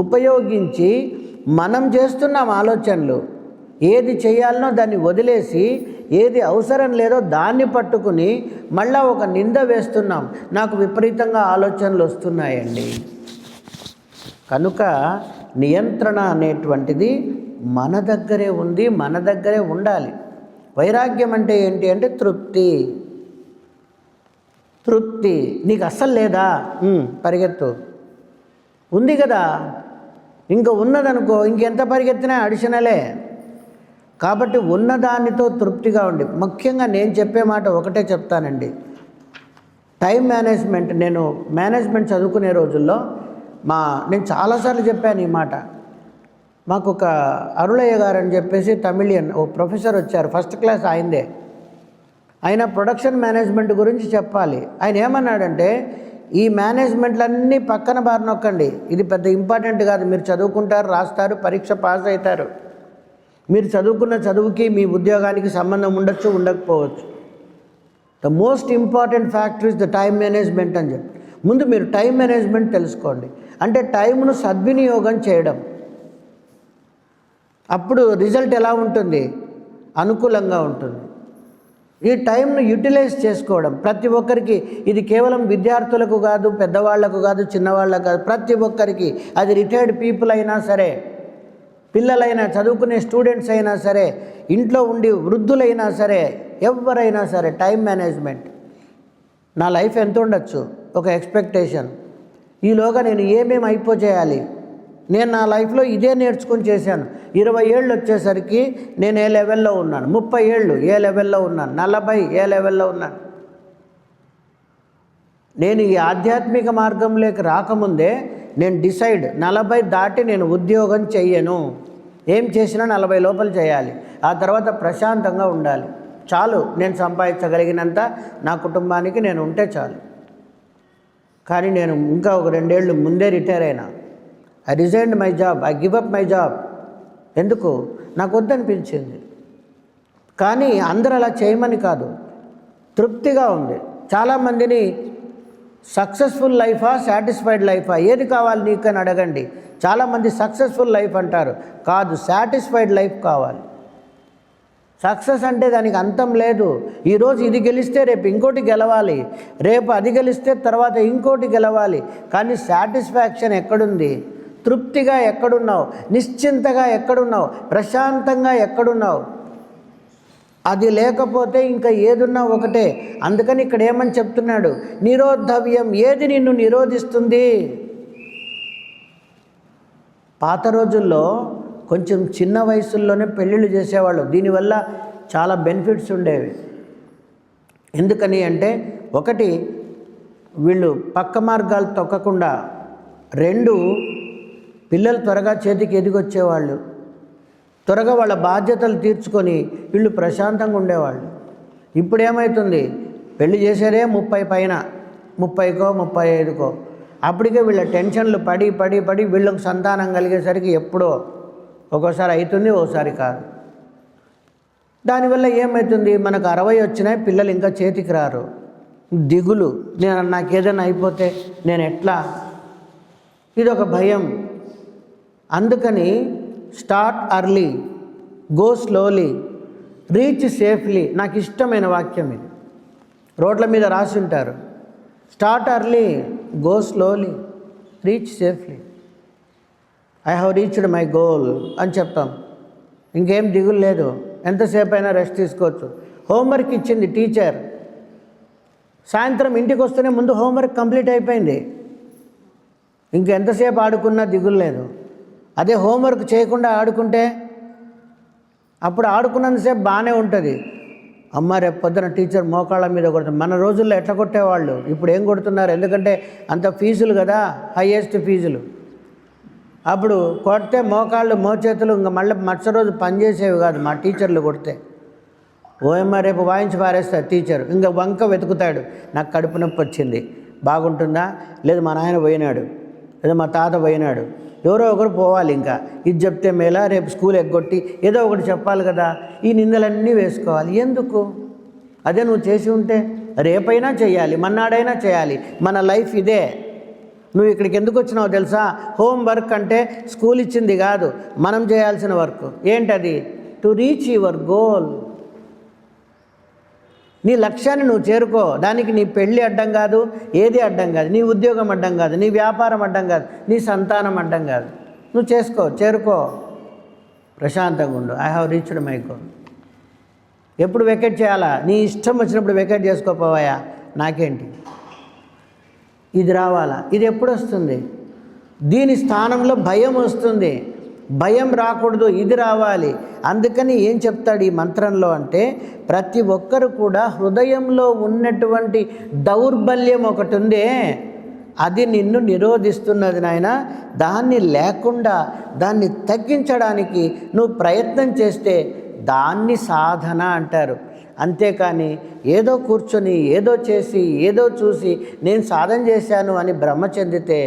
ఉపయోగించి మనం చేస్తున్నాం ఆలోచనలు. ఏది చేయాలనో దాన్ని వదిలేసి ఏది అవసరం లేదో దాన్ని పట్టుకుని మళ్ళా ఒక నింద వేస్తున్నాం. నాకు విపరీతంగా ఆలోచనలు వస్తున్నాయండి. కనుక నియంత్రణ అనేటువంటిది మన దగ్గరే ఉంది, మన దగ్గరే ఉండాలి. వైరాగ్యం అంటే ఏంటి అంటే తృప్తి. తృప్తి నీకు అస్సలు లేదా? పరిగెత్తు. ఉంది కదా, ఇంకా ఉన్నదనుకో, ఇంకెంత పరిగెత్తినా అడిషనలే. కాబట్టి ఉన్నదానితో తృప్తిగా ఉండి, ముఖ్యంగా నేను చెప్పే మాట ఒకటే చెప్తానండి, టైం మేనేజ్మెంట్. నేను మేనేజ్మెంట్ చదువుకునే రోజుల్లో నేను చాలాసార్లు చెప్పాను ఈ మాట. మాకు ఒక అరుళయ్య గారు అని చెప్పేసి తమిళియన్ ఓ ప్రొఫెసర్ వచ్చారు, ఫస్ట్ క్లాస్ ఆయనదే. ఆయన ప్రొడక్షన్ మేనేజ్మెంట్ గురించి చెప్పాలి. ఆయన ఏమన్నాడంటే, ఈ మేనేజ్మెంట్లన్నీ పక్కన బారినొక్కండి, ఇది పెద్ద ఇంపార్టెంట్ కాదు, మీరు చదువుకుంటారు, రాస్తారు, పరీక్ష పాస్ అవుతారు, మీరు చదువుకున్న చదువుకి మీ ఉద్యోగానికి సంబంధం ఉండొచ్చు, ఉండకపోవచ్చు. The most important factor is the time management అని చెప్పి ముందు మీరు టైం మేనేజ్మెంట్ తెలుసుకోండి. అంటే టైంను సద్వినియోగం చేయడం. అప్పుడు రిజల్ట్ ఎలా ఉంటుంది? అనుకూలంగా ఉంటుంది. ఈ టైంను యూటిలైజ్ చేసుకోవడం ప్రతి ఒక్కరికి. ఇది కేవలం విద్యార్థులకు కాదు, పెద్దవాళ్లకు కాదు, చిన్నవాళ్ళకు కాదు, ప్రతి ఒక్కరికి. అది రిటైర్డ్ పీపుల్ అయినా సరే, పిల్లలైనా, చదువుకునే స్టూడెంట్స్ అయినా సరే, ఇంట్లో ఉండి వృద్ధులైనా సరే, ఎవరైనా సరే టైం మేనేజ్మెంట్. నా లైఫ్ ఎంత ఉండొచ్చు, ఒక ఎక్స్పెక్టేషన్, ఈలోగా నేను ఏమేమి అయిపోచేయాలి. నేను నా లైఫ్లో ఇదే నేర్చుకుని చేశాను. 20 ఏళ్ళు వచ్చేసరికి నేను ఏ లెవెల్లో ఉన్నాను, 30 ఏళ్ళు ఏ లెవెల్లో ఉన్నాను, 40 ఏ లెవెల్లో ఉన్నాను. నేను ఈ ఆధ్యాత్మిక మార్గంలోకి రాకముందే నేను డిసైడ్ 40 దాటి నేను ఉద్యోగం చెయ్యను, ఏం చేసినా 40 లోపల చేయాలి, ఆ తర్వాత ప్రశాంతంగా ఉండాలి, చాలు, నేను సంపాదించగలిగినంత నా కుటుంబానికి నేను ఉంటే చాలు. కానీ నేను ఇంకా ఒక 2 ఏళ్ళు ముందే రిటైర్ అయినా. I resigned my job, I give up my job. ఎందుకు? నాకు వద్దనిపించింది. కానీ అందరూ అలా చేయమని కాదు, తృప్తిగా ఉంది. చాలామందిని సక్సెస్ఫుల్ లైఫా, సాటిస్ఫైడ్ లైఫా, ఏది కావాలి నీకు అని అడగండి. చాలామంది సక్సెస్ఫుల్ లైఫ్ అంటారు, కాదు, సాటిస్ఫైడ్ లైఫ్ కావాలి. సక్సెస్ అంటే దానికి అంతం లేదు. ఈరోజు ఇది గెలిస్తే రేపు ఇంకోటి గెలవాలి, రేపు అది గెలిస్తే తర్వాత ఇంకోటి గెలవాలి. కానీ సాటిస్ఫాక్షన్ ఎక్కడుంది? తృప్తిగా ఎక్కడున్నావు? నిశ్చింతగా ఎక్కడున్నావు? ప్రశాంతంగా ఎక్కడున్నావు? అది లేకపోతే ఇంకా ఏదున్నా ఒకటే. అందుకని ఇక్కడ ఏమని చెప్తున్నాడు? నిరోధవ్యం. ఏది నిన్ను నిరోధిస్తుంది? పాత రోజుల్లో కొంచెం చిన్న వయసుల్లోనే పెళ్ళిళ్ళు చేసేవాళ్ళు. దీనివల్ల చాలా బెనిఫిట్స్ ఉండేవి. ఎందుకని అంటే, ఒకటి, వీళ్ళు పక్క మార్గాలు తొక్కకుండా, 2, పిల్లలు త్వరగా చేతికి ఎదిగొచ్చేవాళ్ళు, త్వరగా వాళ్ళ బాధ్యతలు తీర్చుకొని వీళ్ళు ప్రశాంతంగా ఉండేవాళ్ళు. ఇప్పుడు ఏమవుతుంది? పెళ్లి చేసేదే 30 పైన, 30కో 35కో. అప్పటికే వీళ్ళ టెన్షన్లు పడి పడి పడి వీళ్ళకి సంతానం కలిగేసరికి ఎప్పుడో ఒక్కోసారి అవుతుంది, ఓసారి కాదు. దానివల్ల ఏమవుతుంది? మనకు 60 వచ్చినాయి, పిల్లలు ఇంకా చేతికి రారు. దిగులు, నాకు ఏదైనా అయిపోతే నేను ఎట్లా? ఇదొక భయం. అందుకని start early, go slowly, reach safely. నాకు ఇష్టమైన వాక్యం ఇది. రోడ్ల మీద రాసి ఉంటారు, start early, go slowly, reach safely. I have reached my goal అని చెప్తాం. ఇంకేం దిగులు లేదు, ఎంతసేపు అయినా రెస్ట్ తీసుకోవచ్చు. హోంవర్క్ ఇచ్చింది టీచర్, సాయంత్రం ఇంటికి వస్తేనే ముందు హోంవర్క్ కంప్లీట్ అయిపోయింది, ఇంకెంతసేపు ఆడుకున్నా దిగులు లేదు. అదే హోంవర్క్ చేయకుండా ఆడుకుంటే, అప్పుడు ఆడుకున్నంతసేపు బాగానే ఉంటుంది. అమ్మ రేపు పొద్దున టీచర్ మోకాళ్ళ మీద కొడుతుంది. మన రోజుల్లో ఎట్లా కొట్టేవాళ్ళు, ఇప్పుడు ఏం కొడుతున్నారు? ఎందుకంటే అంత ఫీజులు కదా, హైయెస్ట్ ఫీజులు. అప్పుడు కొడితే మోకాళ్ళు మోచేతులు ఇంకా మళ్ళీ మరుసటి రోజు పనిచేసేవి కాదు. మా టీచర్లు కొడితే ఓఎమ్మ రేపు వాయించి పారేస్తారు టీచర్. ఇంకా వంక వెతుకుతాడు, నాకు కడుపు నొప్పి వచ్చింది, బాగుంటుందా? లేదు మా నాయన పోయినాడు, లేదా మా తాత పోయినాడు, ఎవరో ఒకరు పోవాలి. ఇంకా ఇది చెప్తే మేలా, రేపు స్కూల్ ఎగ్గొట్టి ఏదో ఒకటి చెప్పాలి కదా. ఈ నిందలన్నీ వేసుకోవాలి ఎందుకు? అదే నువ్వు చేసి ఉంటే రేపైనా చేయాలి, మన్నాడైనా చేయాలి. మన లైఫ్ ఇదే. నువ్వు ఇక్కడికి ఎందుకు వచ్చినావు తెలుసా? హోంవర్క్ అంటే స్కూల్ ఇచ్చింది కాదు, మనం చేయాల్సిన వర్క్. ఏంటది? To reach your goal. నీ లక్ష్యాన్ని నువ్వు చేరుకో. దానికి నీ పెళ్ళి అడ్డం కాదు, ఏది అడ్డం కాదు, నీ ఉద్యోగం అడ్డం కాదు, నీ వ్యాపారం అడ్డం కాదు, నీ సంతానం అడ్డం కాదు. నువ్వు చేసుకో, చేరుకో, ప్రశాంతంగా ఉండు. I have reached my goal. ఎప్పుడు వెకేట్ చేయాలా? నీ ఇష్టం వచ్చినప్పుడు వెకేట్ చేసుకోపోవాయా, నాకేంటి? ఇది రావాలా? ఇది ఎప్పుడు వస్తుంది? దీని స్థానంలో భయం వస్తుంది. భయం రాకూడదు, ఇది రావాలి. అందుకని ఏం చెప్తాడు ఈ మంత్రంలో అంటే, ప్రతి ఒక్కరు కూడా హృదయంలో ఉన్నటువంటి దౌర్బల్యం ఒకటి ఉందే, అది నిన్ను నిరోధిస్తున్నది నాయన. దాన్ని లేకుండా దాన్ని తగ్గించడానికి నువ్వు ప్రయత్నం చేస్తే దాన్ని సాధన అంటారు. అంతేకాని ఏదో కూర్చొని ఏదో చేసి ఏదో చూసి నేను సాధన చేశాను అని భ్రమ చెందితే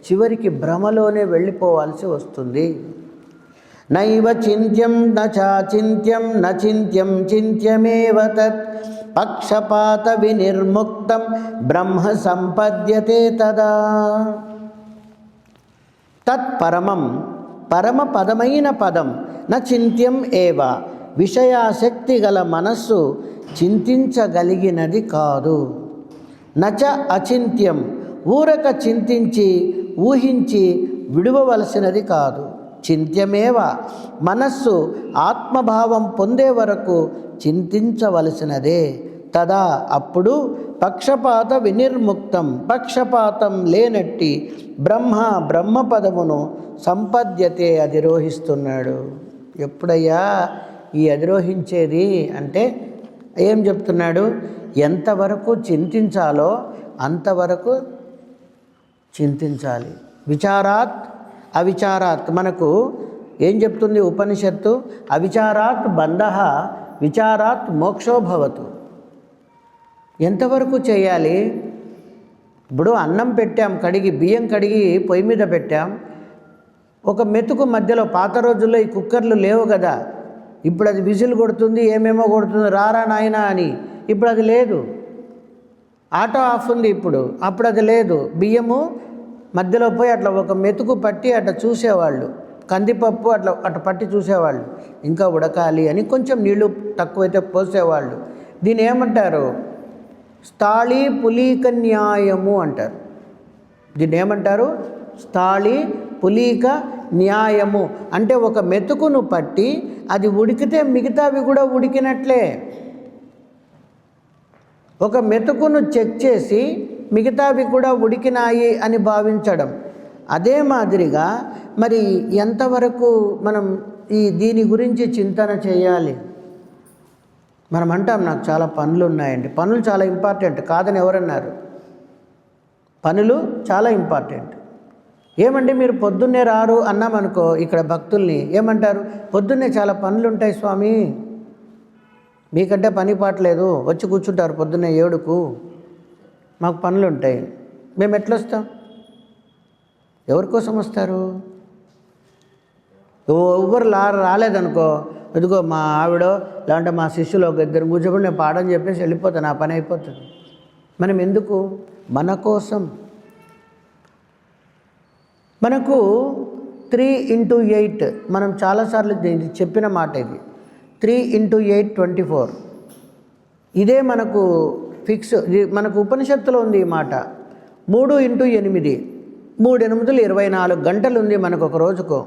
చివరికి భ్రమలోనే వెళ్ళిపోవాల్సి వస్తుంది. నైవ చింత్యం నచాచింత్యం నచింత్యం చింత్యమేవ తత్ పక్షపాత వినిర్ముక్తం బ్రహ్మ సంపద్యతే తదా. తత్పరమం పరమపదమైన పదం నచింత్యం ఏవ విషయాసక్తి గల మనస్సు చింతించగలిగినది కాదు. నచ అచింత్యం ఊరక చింతించి ఊహించి విడువవలసినది కాదు. చింత్యమేవ మనస్సు ఆత్మభావం పొందే వరకు చింతించవలసినదే. తదా అప్పుడు పక్షపాత వినిర్ముక్తం పక్షపాతం లేనట్టి బ్రహ్మపదమును సంపద్యతే అధిరోహిస్తున్నాడు. ఎప్పుడయ్యా ఈ అధిరోహించేది అంటే ఏం చెప్తున్నాడు? ఎంతవరకు చింతించాలో అంతవరకు చింతించాలి. విచారాత్ అవిచారాత్ మనకు ఏం చెప్తుంది ఉపనిషత్తు? అవిచారాత్ బంధః విచారాత్ మోక్షో భవతు. ఎంతవరకు చేయాలి? ఇప్పుడు అన్నం పెట్టాం, బియ్యం కడిగి పొయ్యి మీద పెట్టాం. ఒక మెతుకు మధ్యలో, పాత రోజుల్లో ఈ కుక్కర్లు లేవు కదా, ఇప్పుడు అది విజిల్ కొడుతుంది, ఏమేమో కొడుతుంది, రారా నాయనా అని. ఇప్పుడు అది లేదు, ఆటో ఆఫ్ ఉంది ఇప్పుడు. అప్పుడు అది లేదు. బియ్యము మధ్యలో పోయి అట్లా ఒక మెతుకు పట్టి అట్లా చూసేవాళ్ళు, కందిపప్పు అట్లా పట్టి చూసేవాళ్ళు, ఇంకా ఉడకాలి అని కొంచెం నీళ్లు తక్కువైతే పోసేవాళ్ళు. దీని ఏమంటారు? స్థాళీ పులీక న్యాయము అంటారు. దీన్ని ఏమంటారు? స్థాళీ పులీక న్యాయము అంటే ఒక మెతుకును పట్టి అది ఉడికితే మిగతావి కూడా ఉడికినట్లే. ఒక మెతుకును చెక్ చేసి మిగతావి కూడా ఉడికినాయి అని భావించడం. అదే మాదిరిగా మరి ఎంతవరకు మనం దీని గురించి చింతన చేయాలి? మనం అంటాం నాకు చాలా పనులు ఉన్నాయండి. పనులు చాలా ఇంపార్టెంట్ కాదని ఎవరన్నారు? పనులు చాలా ఇంపార్టెంట్. ఏమండి మీరు పొద్దున్నే రారు అన్నామనుకో, ఇక్కడ భక్తుల్ని ఏమంటారు? పొద్దున్నే చాలా పనులు ఉంటాయి స్వామి, మీకంటే పని పాటలేదు, వచ్చి కూర్చుంటారు పొద్దున్నే 7కు, మాకు పనులు ఉంటాయి. మేము ఎట్లా వస్తాం? ఎవరి కోసం వస్తారు? ఎవరు రాలేదనుకో, ఇదిగో మా ఆవిడో లేదంటే మా శిష్యులు ఒక ఇద్దరు కూర్చోబడి నేను పాడని చెప్పేసి వెళ్ళిపోతాను, ఆ పని అయిపోతుంది. మనం ఎందుకు? మన కోసం. మనకు 3x8 మనం చాలాసార్లు చెప్పిన మాట ఇది. 3x8 24 ఇదే మనకు ఫిక్స్. మనకు ఉపనిషత్తులో ఉంది ఈ మాట. 3x8 3 8 24 గంటలు ఉంది మనకు ఒక రోజుకు.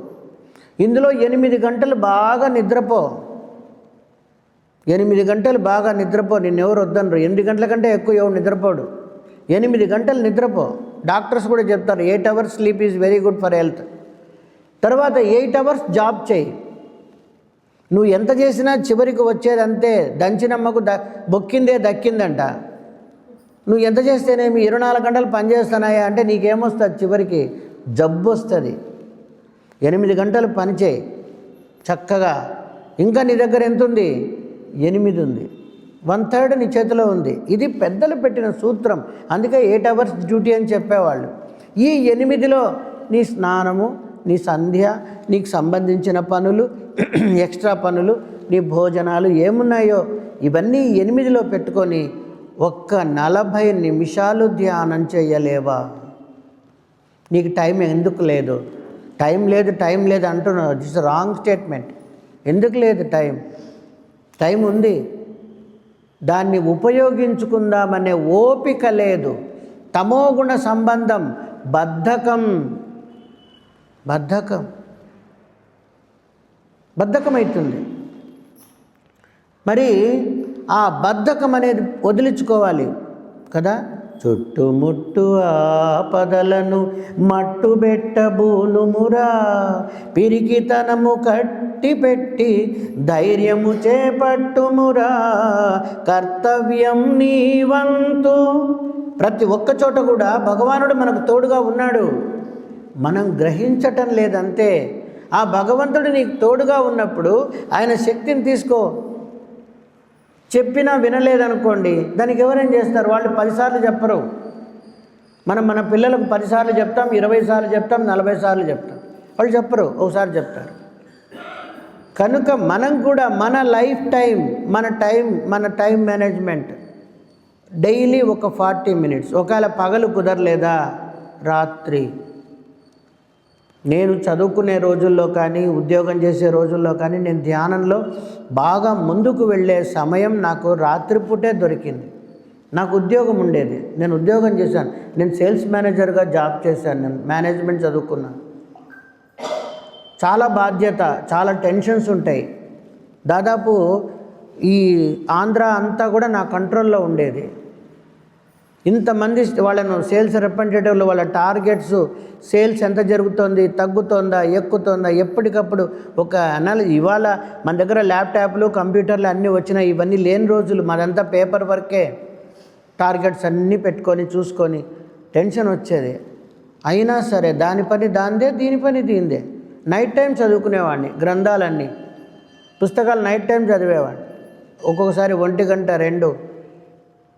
ఇందులో 8 గంటలు బాగా నిద్రపో. 8 గంటలు బాగా నిద్రపో. నిన్నెవరు వద్దనరు. 8 గంటల కంటే ఎక్కువ ఎవరు నిద్రపోడు. 8 గంటలు నిద్రపో. డాక్టర్స్ కూడా చెప్తారు 8 hours sleep is very good for health. తర్వాత 8 hours జాబ్ చేయి. నువ్వు ఎంత చేసినా చివరికి వచ్చేదంతే. దంచినమ్మకు బొక్కిందే దక్కిందంట. నువ్వు ఎంత చేస్తేనేమి 24 గంటలు పనిచేస్తున్నాయా అంటే నీకేమొస్తుంది? చివరికి జబ్బు వస్తుంది. 8 గంటలు పని చేయి చక్కగా. ఇంకా నీ దగ్గర ఎంత ఉంది? 8 ఉంది. 1/3 నీ చేతిలో ఉంది. ఇది పెద్దలు పెట్టిన సూత్రం. అందుకే 8 hours డ్యూటీ అని చెప్పేవాళ్ళు. ఈ 8లో నీ స్నానము, నీ సంధ్య, నీకు సంబంధించిన పనులు, ఎక్స్ట్రా పనులు, నీ భోజనాలు ఏమున్నాయో ఇవన్నీ 8లో పెట్టుకొని ఒక్క 40 నిమిషాలు ధ్యానం చేయలేవా? నీకు టైం ఎందుకు లేదు? టైం లేదు అంటున్నావు. This wrong statement. ఎందుకు లేదు టైం? టైం ఉంది. దాన్ని ఉపయోగించుకుందామనే ఓపిక లేదు. తమోగుణ సంబంధం, బద్ధకమవుతుంది. మరి ఆ బద్ధకం అనేది వదిలించుకోవాలి కదా. చుట్టుముట్టు ఆపదలను మట్టుబెట్టబూనుమురా, పిరికితనము కట్టిపెట్టి ధైర్యము చేపట్టుమురా, కర్తవ్యం నీవంతు. ప్రతి ఒక్క చోట కూడా భగవానుడు మనకు తోడుగా ఉన్నాడు, మనం గ్రహించటం లేదంతే. ఆ భగవంతుడు నీకు తోడుగా ఉన్నప్పుడు ఆయన శక్తిని తీసుకో. చెప్పినా వినలేదనుకోండి, దానికి ఎవరేం చేస్తారు? వాళ్ళు 10 సార్లు చెప్పరు. మనం మన పిల్లలకు 10 సార్లు చెప్తాం, 20 సార్లు చెప్తాం, 40 సార్లు చెప్తాం, వాళ్ళు చెప్పరు, ఒకసారి చెప్తారు. కనుక మనం కూడా మన లైఫ్ టైం, మన టైం మేనేజ్మెంట్ డైలీ ఒక 40 మినిట్స్. ఒకవేళ పగలు కుదరలేదా, రాత్రి. నేను చదువుకునే రోజుల్లో కానీ, ఉద్యోగం చేసే రోజుల్లో కానీ, నేను ధ్యానంలో బాగా ముందుకు వెళ్ళే సమయం నాకు రాత్రిపూటే దొరికింది. నాకు ఉద్యోగం ఉండేది, నేను ఉద్యోగం చేశాను, నేను సేల్స్ మేనేజర్గా జాబ్ చేశాను, నేను మేనేజ్మెంట్ చదువుకున్నాను. చాలా బాధ్యత, చాలా టెన్షన్స్ ఉంటాయి. దాదాపు ఈ ఆంధ్ర అంతా కూడా నా కంట్రోల్లో ఉండేది. ఇంతమంది వాళ్ళను సేల్స్ రిప్రజెంటేటివ్లు, వాళ్ళ టార్గెట్స్, సేల్స్ ఎంత జరుగుతోంది, తగ్గుతోందా, ఎక్కుతోందా, ఎప్పటికప్పుడు ఒక ఇవాళ మన దగ్గర ల్యాప్టాప్లు, కంప్యూటర్లు అన్నీ వచ్చినాయి. ఇవన్నీ లేని రోజులు మాదంతా పేపర్ వర్కే. టార్గెట్స్ అన్నీ పెట్టుకొని చూసుకొని టెన్షన్ వచ్చేది. అయినా సరే దాని పని దాందే, దీని పని దీందే. నైట్ టైం చదువుకునేవాడిని, గ్రంథాలన్నీ, పుస్తకాలు నైట్ టైం చదివేవాడిని. ఒక్కొక్కసారి 1 గంట 2.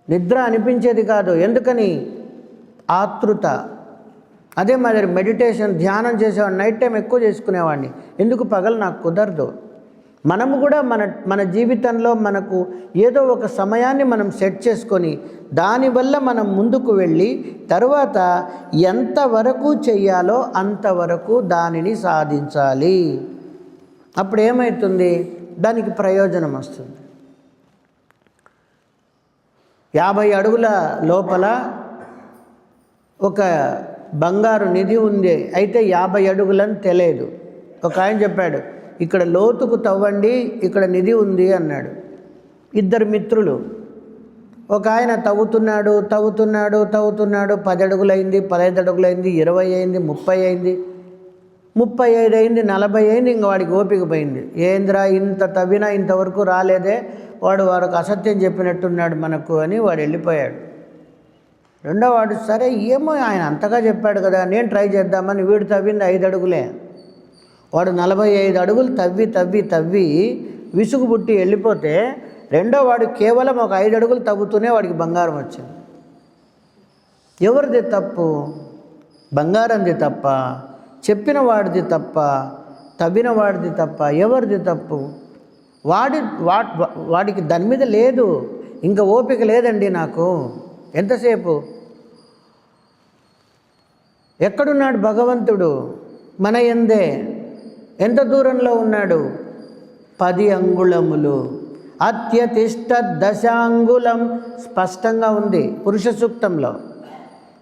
నిద్ర అనిపించేది కాదు. ఎందుకని? ఆతృత. అదే మాదిరి మెడిటేషన్, ధ్యానం చేసేవాడిని, నైట్ టైం ఎక్కువ చేసుకునేవాడిని. ఎందుకు? పగలు నాకు కుదరదు. మనము కూడా మన జీవితంలో మనకు ఏదో ఒక సమయాన్ని మనం సెట్ చేసుకొని దానివల్ల మనం ముందుకు వెళ్ళి తర్వాత ఎంతవరకు చెయ్యాలో అంతవరకు దానిని సాధించాలి. అప్పుడు ఏమవుతుంది? దానికి ప్రయోజనం వస్తుంది. 50 అడుగుల లోపల ఒక బంగారు నిధి ఉంది, అయితే 50 అడుగులని తెలియదు. ఒక ఆయన చెప్పాడు, ఇక్కడ లోతుకు తవ్వండి, ఇక్కడ నిధి ఉంది అన్నాడు. 2 మిత్రులు, ఒక ఆయన తవ్వుతున్నాడు 10 అడుగులైంది, 15 అడుగులైంది, 20 అయింది, 30 అయింది, 35 అయింది, 40 అయింది. ఇంక వాడికి ఓపిక పోయింది. ఏంద్రా ఇంత తవ్వినా ఇంతవరకు రాలేదే, వాడికి అసత్యం చెప్పినట్టున్నాడు మనకు అని వాడు వెళ్ళిపోయాడు. రెండో వాడు, సరే ఏమో ఆయన అంతగా చెప్పాడు కదా, నేను ట్రై చేద్దామని వీడు తవ్వింది 5 అడుగులే. వాడు 45 అడుగులు తవ్వి విసుగు పుట్టి వెళ్ళిపోతే రెండో వాడు కేవలం ఒక 5 అడుగులు తవ్వుతూనే వాడికి బంగారం వచ్చింది. ఎవరిది తప్పు? బంగారంది తప్ప? చెప్పిన వాడిది తప్ప? తవ్విన వాడిది తప్ప? ఎవరిది తప్పు? వాడికి దాని మీద లేదు, ఇంకా ఓపిక లేదండి నాకు, ఎంతసేపు. ఎక్కడున్నాడు భగవంతుడు? మన యందే. ఎంత దూరంలో ఉన్నాడు? 10 అంగుళములు. అత్యతిష్ట 10 అంగుళం స్పష్టంగా ఉంది పురుష సూక్తంలో.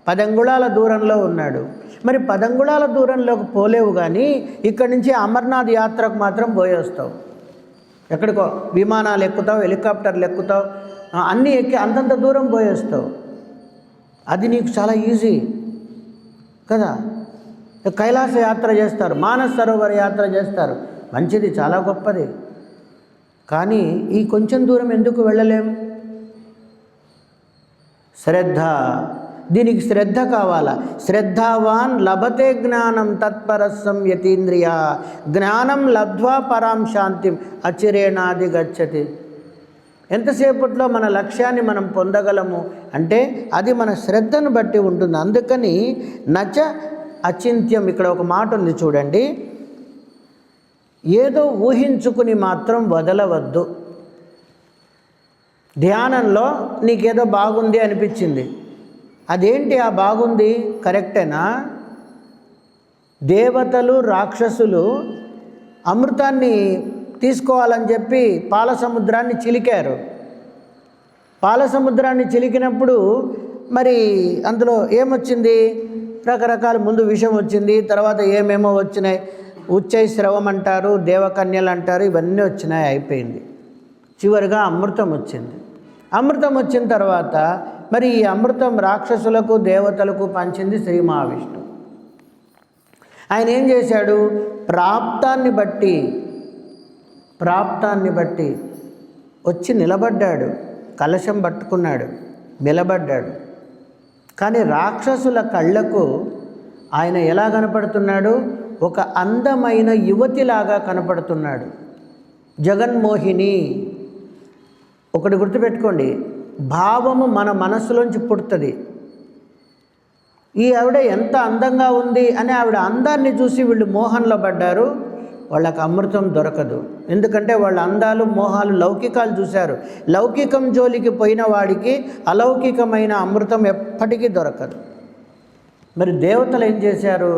10 అంగుళాల దూరంలో ఉన్నాడు. మరి 10 అంగుళాల దూరంలోకి పోలేవు, కానీ ఇక్కడి నుంచి అమర్నాథ్ యాత్రకు మాత్రం పోయేస్తావు. ఎక్కడికో విమానాలు ఎక్కుతావు, హెలికాప్టర్లు ఎక్కుతావు, అన్నీ ఎక్కి అంతంత దూరం పోయేస్తావు. అది నీకు చాలా ఈజీ కదా. కైలాస యాత్ర చేస్తారు, మానస్ సరోవర యాత్ర చేస్తారు, మంచిది, చాలా గొప్పది. కానీ ఈ కొంచెం దూరం ఎందుకు వెళ్ళలేం? శ్రద్ధ. దీనికి శ్రద్ధ కావాలా. శ్రద్ధావాన్ లభతే జ్ఞానం తత్పరస్సం యతీంద్రియ. జ్ఞానం లబ్ధ్వా పరాం శాంతిం అచిరేణాది గచ్చతి. ఎంతసేపట్లో మన లక్ష్యాన్ని మనం పొందగలము అంటే అది మన శ్రద్ధను బట్టి ఉంటుంది. అందుకని నచ అచింత్యం. ఇక్కడ ఒక మాట ఉంది చూడండి, ఏదో ఊహించుకుని మాత్రం వదలవద్దు. ధ్యానంలో నీకేదో బాగుంది అనిపించింది, అదేంటి ఆ బాగుంది? కరెక్టేనా? దేవతలు రాక్షసులు అమృతాన్ని తీసుకోవాలని చెప్పి పాల సముద్రాన్ని చిలికారు. పాల సముద్రాన్ని చిలికినప్పుడు మరి అందులో ఏమొచ్చింది? రకరకాల, ముందు విషం వచ్చింది, తర్వాత ఏమేమో వచ్చినాయి, ఉచ్చై స్రవం అంటారు, దేవకన్యలు అంటారు, ఇవన్నీ వచ్చినాయి, అయిపోయింది. చివరిగా అమృతం వచ్చింది. అమృతం వచ్చిన తర్వాత మరి ఈ అమృతం రాక్షసులకు దేవతలకు పంచింది శ్రీ మహావిష్ణువు. ఆయన ఏం చేశాడు? ప్రాప్తాన్ని బట్టి వచ్చి నిలబడ్డాడు, కలశం పట్టుకున్నాడు, నిలబడ్డాడు. కానీ రాక్షసుల కళ్ళకు ఆయన ఎలా కనపడుతున్నాడు? ఒక అందమైన యువతిలాగా కనపడుతున్నాడు, జగన్మోహిని. ఒకటి గుర్తుపెట్టుకోండి, భావము మన మనస్సులోంచి పుడుతుంది. ఈ ఆవిడ ఎంత అందంగా ఉంది అని ఆవిడ అందాన్ని చూసి వీళ్ళు మోహంలో పడ్డారు. వాళ్ళకి అమృతం దొరకదు. ఎందుకంటే వాళ్ళ అందాలు మోహాలు లౌకికాలు చూశారు. లౌకికం జోలికి పోయిన వాడికి అలౌకికమైన అమృతం ఎప్పటికీ దొరకదు. మరి దేవతలు ఏం చేశారు?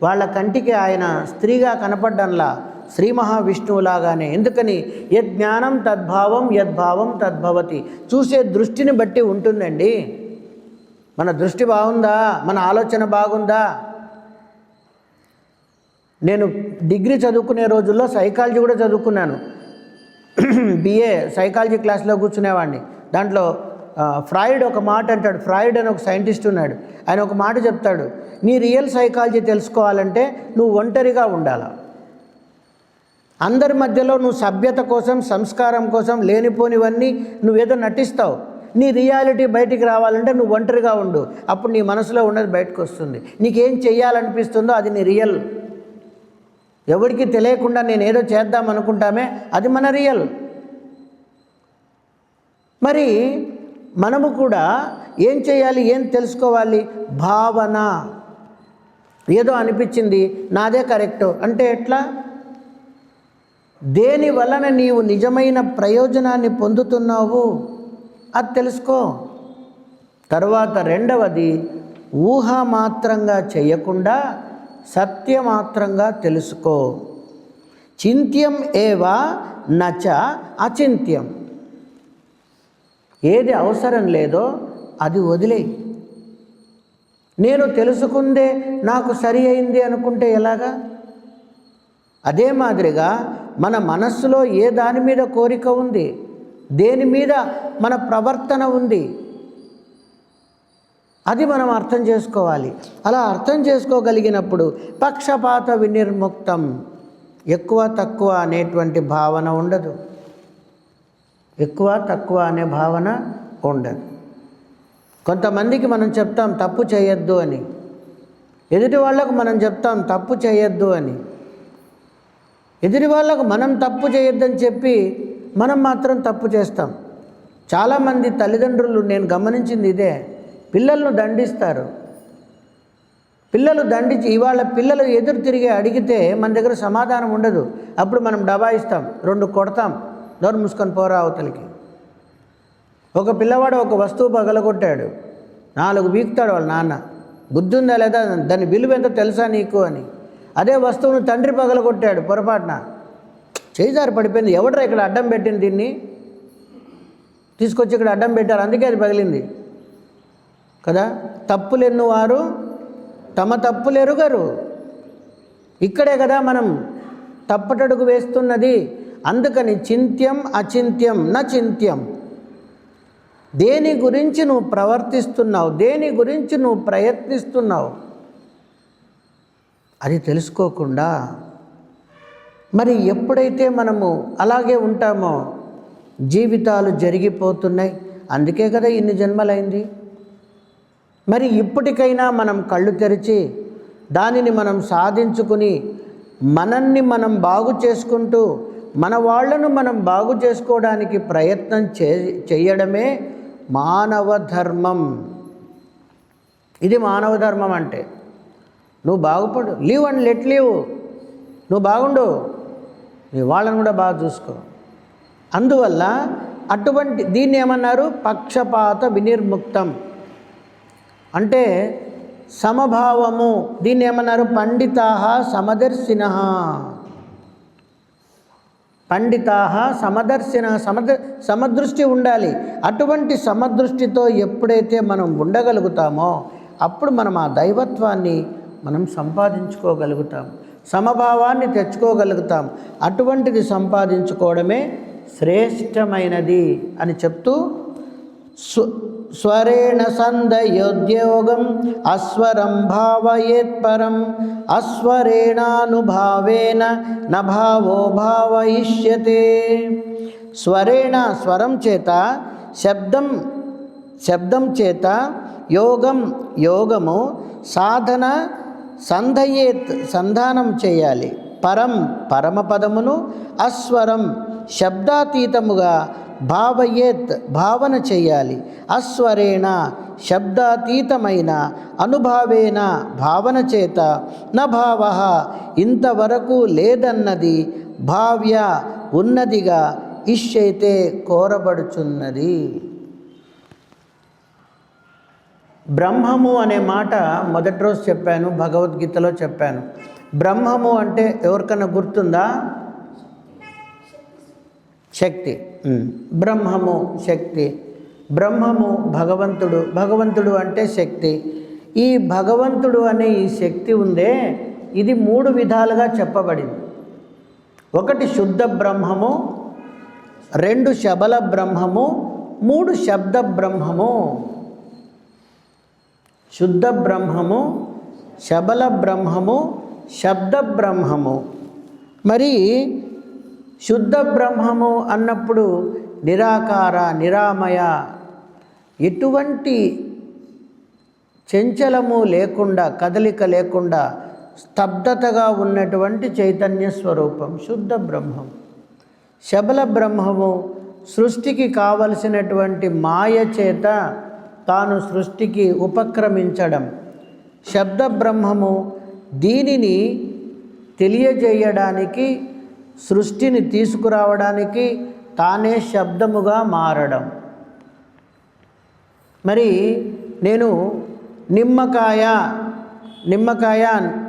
వాళ్ళ కంటికి ఆయన స్త్రీగా కనపడ్డంలా, శ్రీ మహావిష్ణువులాగానే. ఎందుకని? యజ్ఞానం తద్భావం యద్భావం తద్భవతి. చూసే దృష్టిని బట్టి ఉంటుందండి. మన దృష్టి బాగుందా? మన ఆలోచన బాగుందా? నేను డిగ్రీ చదువుకునే రోజుల్లో సైకాలజీ కూడా చదువుకున్నాను. బిఏ సైకాలజీ క్లాస్లో కూర్చునేవాడిని. దాంట్లో ఫ్రాయిడ్ ఒక మాట అంటాడు. ఫ్రాయిడ్ అని ఒక సైంటిస్ట్ ఉన్నాడు. ఆయన ఒక మాట చెప్తాడు, నీ రియల్ సైకాలజీ తెలుసుకోవాలంటే నువ్వు ఒంటరిగా ఉండాలి. అందరి మధ్యలో నువ్వు సభ్యత కోసం, సంస్కారం కోసం లేనిపోనివన్నీ నువ్వేదో నటిస్తావు. నీ రియాలిటీ బయటికి రావాలంటే నువ్వు ఒంటరిగా ఉండు. అప్పుడు నీ మనసులో ఉన్నది బయటకు వస్తుంది. నీకేం చెయ్యాలనిపిస్తుందో అది నీ రియల్. ఎవరికి తెలియకుండా నేనేదో చేద్దాం అనుకుంటామే, అది మన రియల్. మరి మనము కూడా ఏం చేయాలి, ఏం తెలుసుకోవాలి? భావన. ఏదో అనిపించింది, నాదే కరెక్టు అంటే ఎట్లా? దేని వలన నీవు నిజమైన ప్రయోజనాన్ని పొందుతున్నావు అది తెలుసుకో. తర్వాత రెండవది, ఊహ మాత్రంగా చేయకుండా సత్యమాత్రంగా తెలుసుకో. చింత్యం ఏవా నచ అచింత్యం. ఏది అవసరం లేదో అది వదిలేయి. నేను తెలుసుకుందే నాకు సరి అయింది అనుకుంటే ఎలాగా? అదే మాదిరిగా మన మనస్సులో ఏ దాని మీద కోరిక ఉంది, దేని మీద మన ప్రవర్తన ఉంది, అది మనం అర్థం చేసుకోవాలి. అలా అర్థం చేసుకోగలిగినప్పుడు పక్షపాత వినిర్ముక్తం, ఎక్కువ తక్కువ అనేటువంటి భావన ఉండదు. ఎక్కువ తక్కువ అనే భావన ఉండదు. కొంతమందికి మనం చెప్తాం తప్పు చేయొద్దు అని, ఎదుటి వాళ్ళకు మనం చెప్తాం తప్పు చేయొద్దు అని. ఎదుటి వాళ్ళకు మనం తప్పు చేయొద్దని చెప్పి మనం మాత్రం తప్పు చేస్తాం. చాలామంది తల్లిదండ్రులు, నేను గమనించింది ఇదే, పిల్లలను దండిస్తారు. పిల్లలు దండించి ఇవాళ పిల్లలు ఎదురు తిరిగి అడిగితే మన దగ్గర సమాధానం ఉండదు. అప్పుడు మనం దబాయిస్తాం, 2 కొడతాం, నోరు మూసుకొని పోరా అవతలికి. ఒక పిల్లవాడు ఒక వస్తువు పగలగొట్టాడు, 4 బీకుతాడు వాళ్ళ నాన్న. బుద్ధి ఉందా లేదా, దాని విలువ ఎంతో తెలుసా నీకు అని. అదే వస్తువును తండ్రి పగలగొట్టాడు పొరపాటున, చేయిజారి పడిపోయింది. ఎవడరా ఇక్కడ అడ్డం పెట్టింది, దీన్ని తీసుకొచ్చి ఇక్కడ అడ్డం పెట్టారు, అందుకే అది పగిలింది కదా. తప్పులెన్నువారు తమ తప్పులెరుగరు. ఇక్కడే కదా మనం తప్పటడుగు వేస్తున్నది. అందుకని చింత్యం అచింత్యం న చింత్యం. దేని గురించి నువ్వు ప్రవర్తిస్తున్నావు, దేని గురించి నువ్వు ప్రయత్నిస్తున్నావు అది తెలుసుకోకుండా మరి ఎప్పుడైతే మనము అలాగే ఉంటామో జీవితాలు జరిగిపోతున్నాయి. అందుకే కదా ఇన్ని జన్మలైంది. మరి ఇప్పటికైనా మనం కళ్ళు తెరిచి దానిని మనం సాధించుకుని మనల్ని మనం బాగు చేసుకుంటూ మన వాళ్ళను మనం బాగు చేసుకోవడానికి ప్రయత్నం చేయడమే మానవ ధర్మం. ఇది మానవ ధర్మం అంటే. నువ్వు బాగుపడు, లీవ్ అండ్ లెట్ లీవ్, నువ్వు బాగుండు, నీ వాళ్ళని కూడా బాగా చూసుకో. అందువల్ల అటువంటి దీన్ని ఏమన్నారు, పక్షపాత వినిర్ముక్తం అంటే సమభావము. దీన్ని ఏమన్నారు, పండితాః సమదర్శినః. పండితాః సమదర్శినః, సమదృష్టి ఉండాలి. అటువంటి సమదృష్టితో ఎప్పుడైతే మనం ఉండగలుగుతామో అప్పుడు మనం ఆ దైవత్వాన్ని మనం సంపాదించుకోగలుగుతాం, సమభావాన్ని తెచ్చుకోగలుగుతాం. అటువంటిది సంపాదించుకోవడమే శ్రేష్టమైనది అని చెప్తూ స్వరేణ సందయోద్యోగం అస్వరం భావయేత్పరం అస్వరేణానుభావేన నభావో భావయిష్యతే. స్వరేణ స్వరం చేత, శబ్దం చేత, యోగము సాధన సంధయేత్ సంధానం చేయాలి. పరమపదమును అస్వరం శబ్దాతీతముగా భావయేత్ భావన చేయాలి. అస్వరేణ శబ్దాతీతమైన అనుభావేన భావన చేత నభావ ఇంతవరకు లేదన్నది భావ్య ఉన్నదిగా ఇష్యైతే కోరబడుచున్నది. బ్రహ్మము అనే మాట మొదటి రోజు చెప్పాను, భగవద్గీతలో చెప్పాను. బ్రహ్మము అంటే ఎవరికన్నా గుర్తుందా? శక్తి. బ్రహ్మము శక్తి, బ్రహ్మము భగవంతుడు, భగవంతుడు అంటే శక్తి. ఈ భగవంతుడు అనే ఈ శక్తి ఉందే, ఇది 3 విధాలుగా చెప్పబడింది. ఒకటి శుద్ధ బ్రహ్మము, 2 శబల బ్రహ్మము, 3 శబ్ద బ్రహ్మము. శుద్ధ బ్రహ్మము, శబల బ్రహ్మము, శబ్ద బ్రహ్మము. మరి శుద్ధ బ్రహ్మము అన్నప్పుడు నిరాకార, నిరామయ, ఎటువంటి చంచలము లేకుండా, కదలిక లేకుండా స్తబ్దతగా ఉన్నటువంటి చైతన్య స్వరూపం శుద్ధ బ్రహ్మం. శబల బ్రహ్మము సృష్టికి కావలసినటువంటి మాయ చేత తాను సృష్టికి ఉపక్రమించడం. శబ్ద బ్రహ్మము దీనిని తెలియజేయడానికి, సృష్టిని తీసుకురావడానికి తానే శబ్దముగా మారడం. మరి నేను నిమ్మకాయ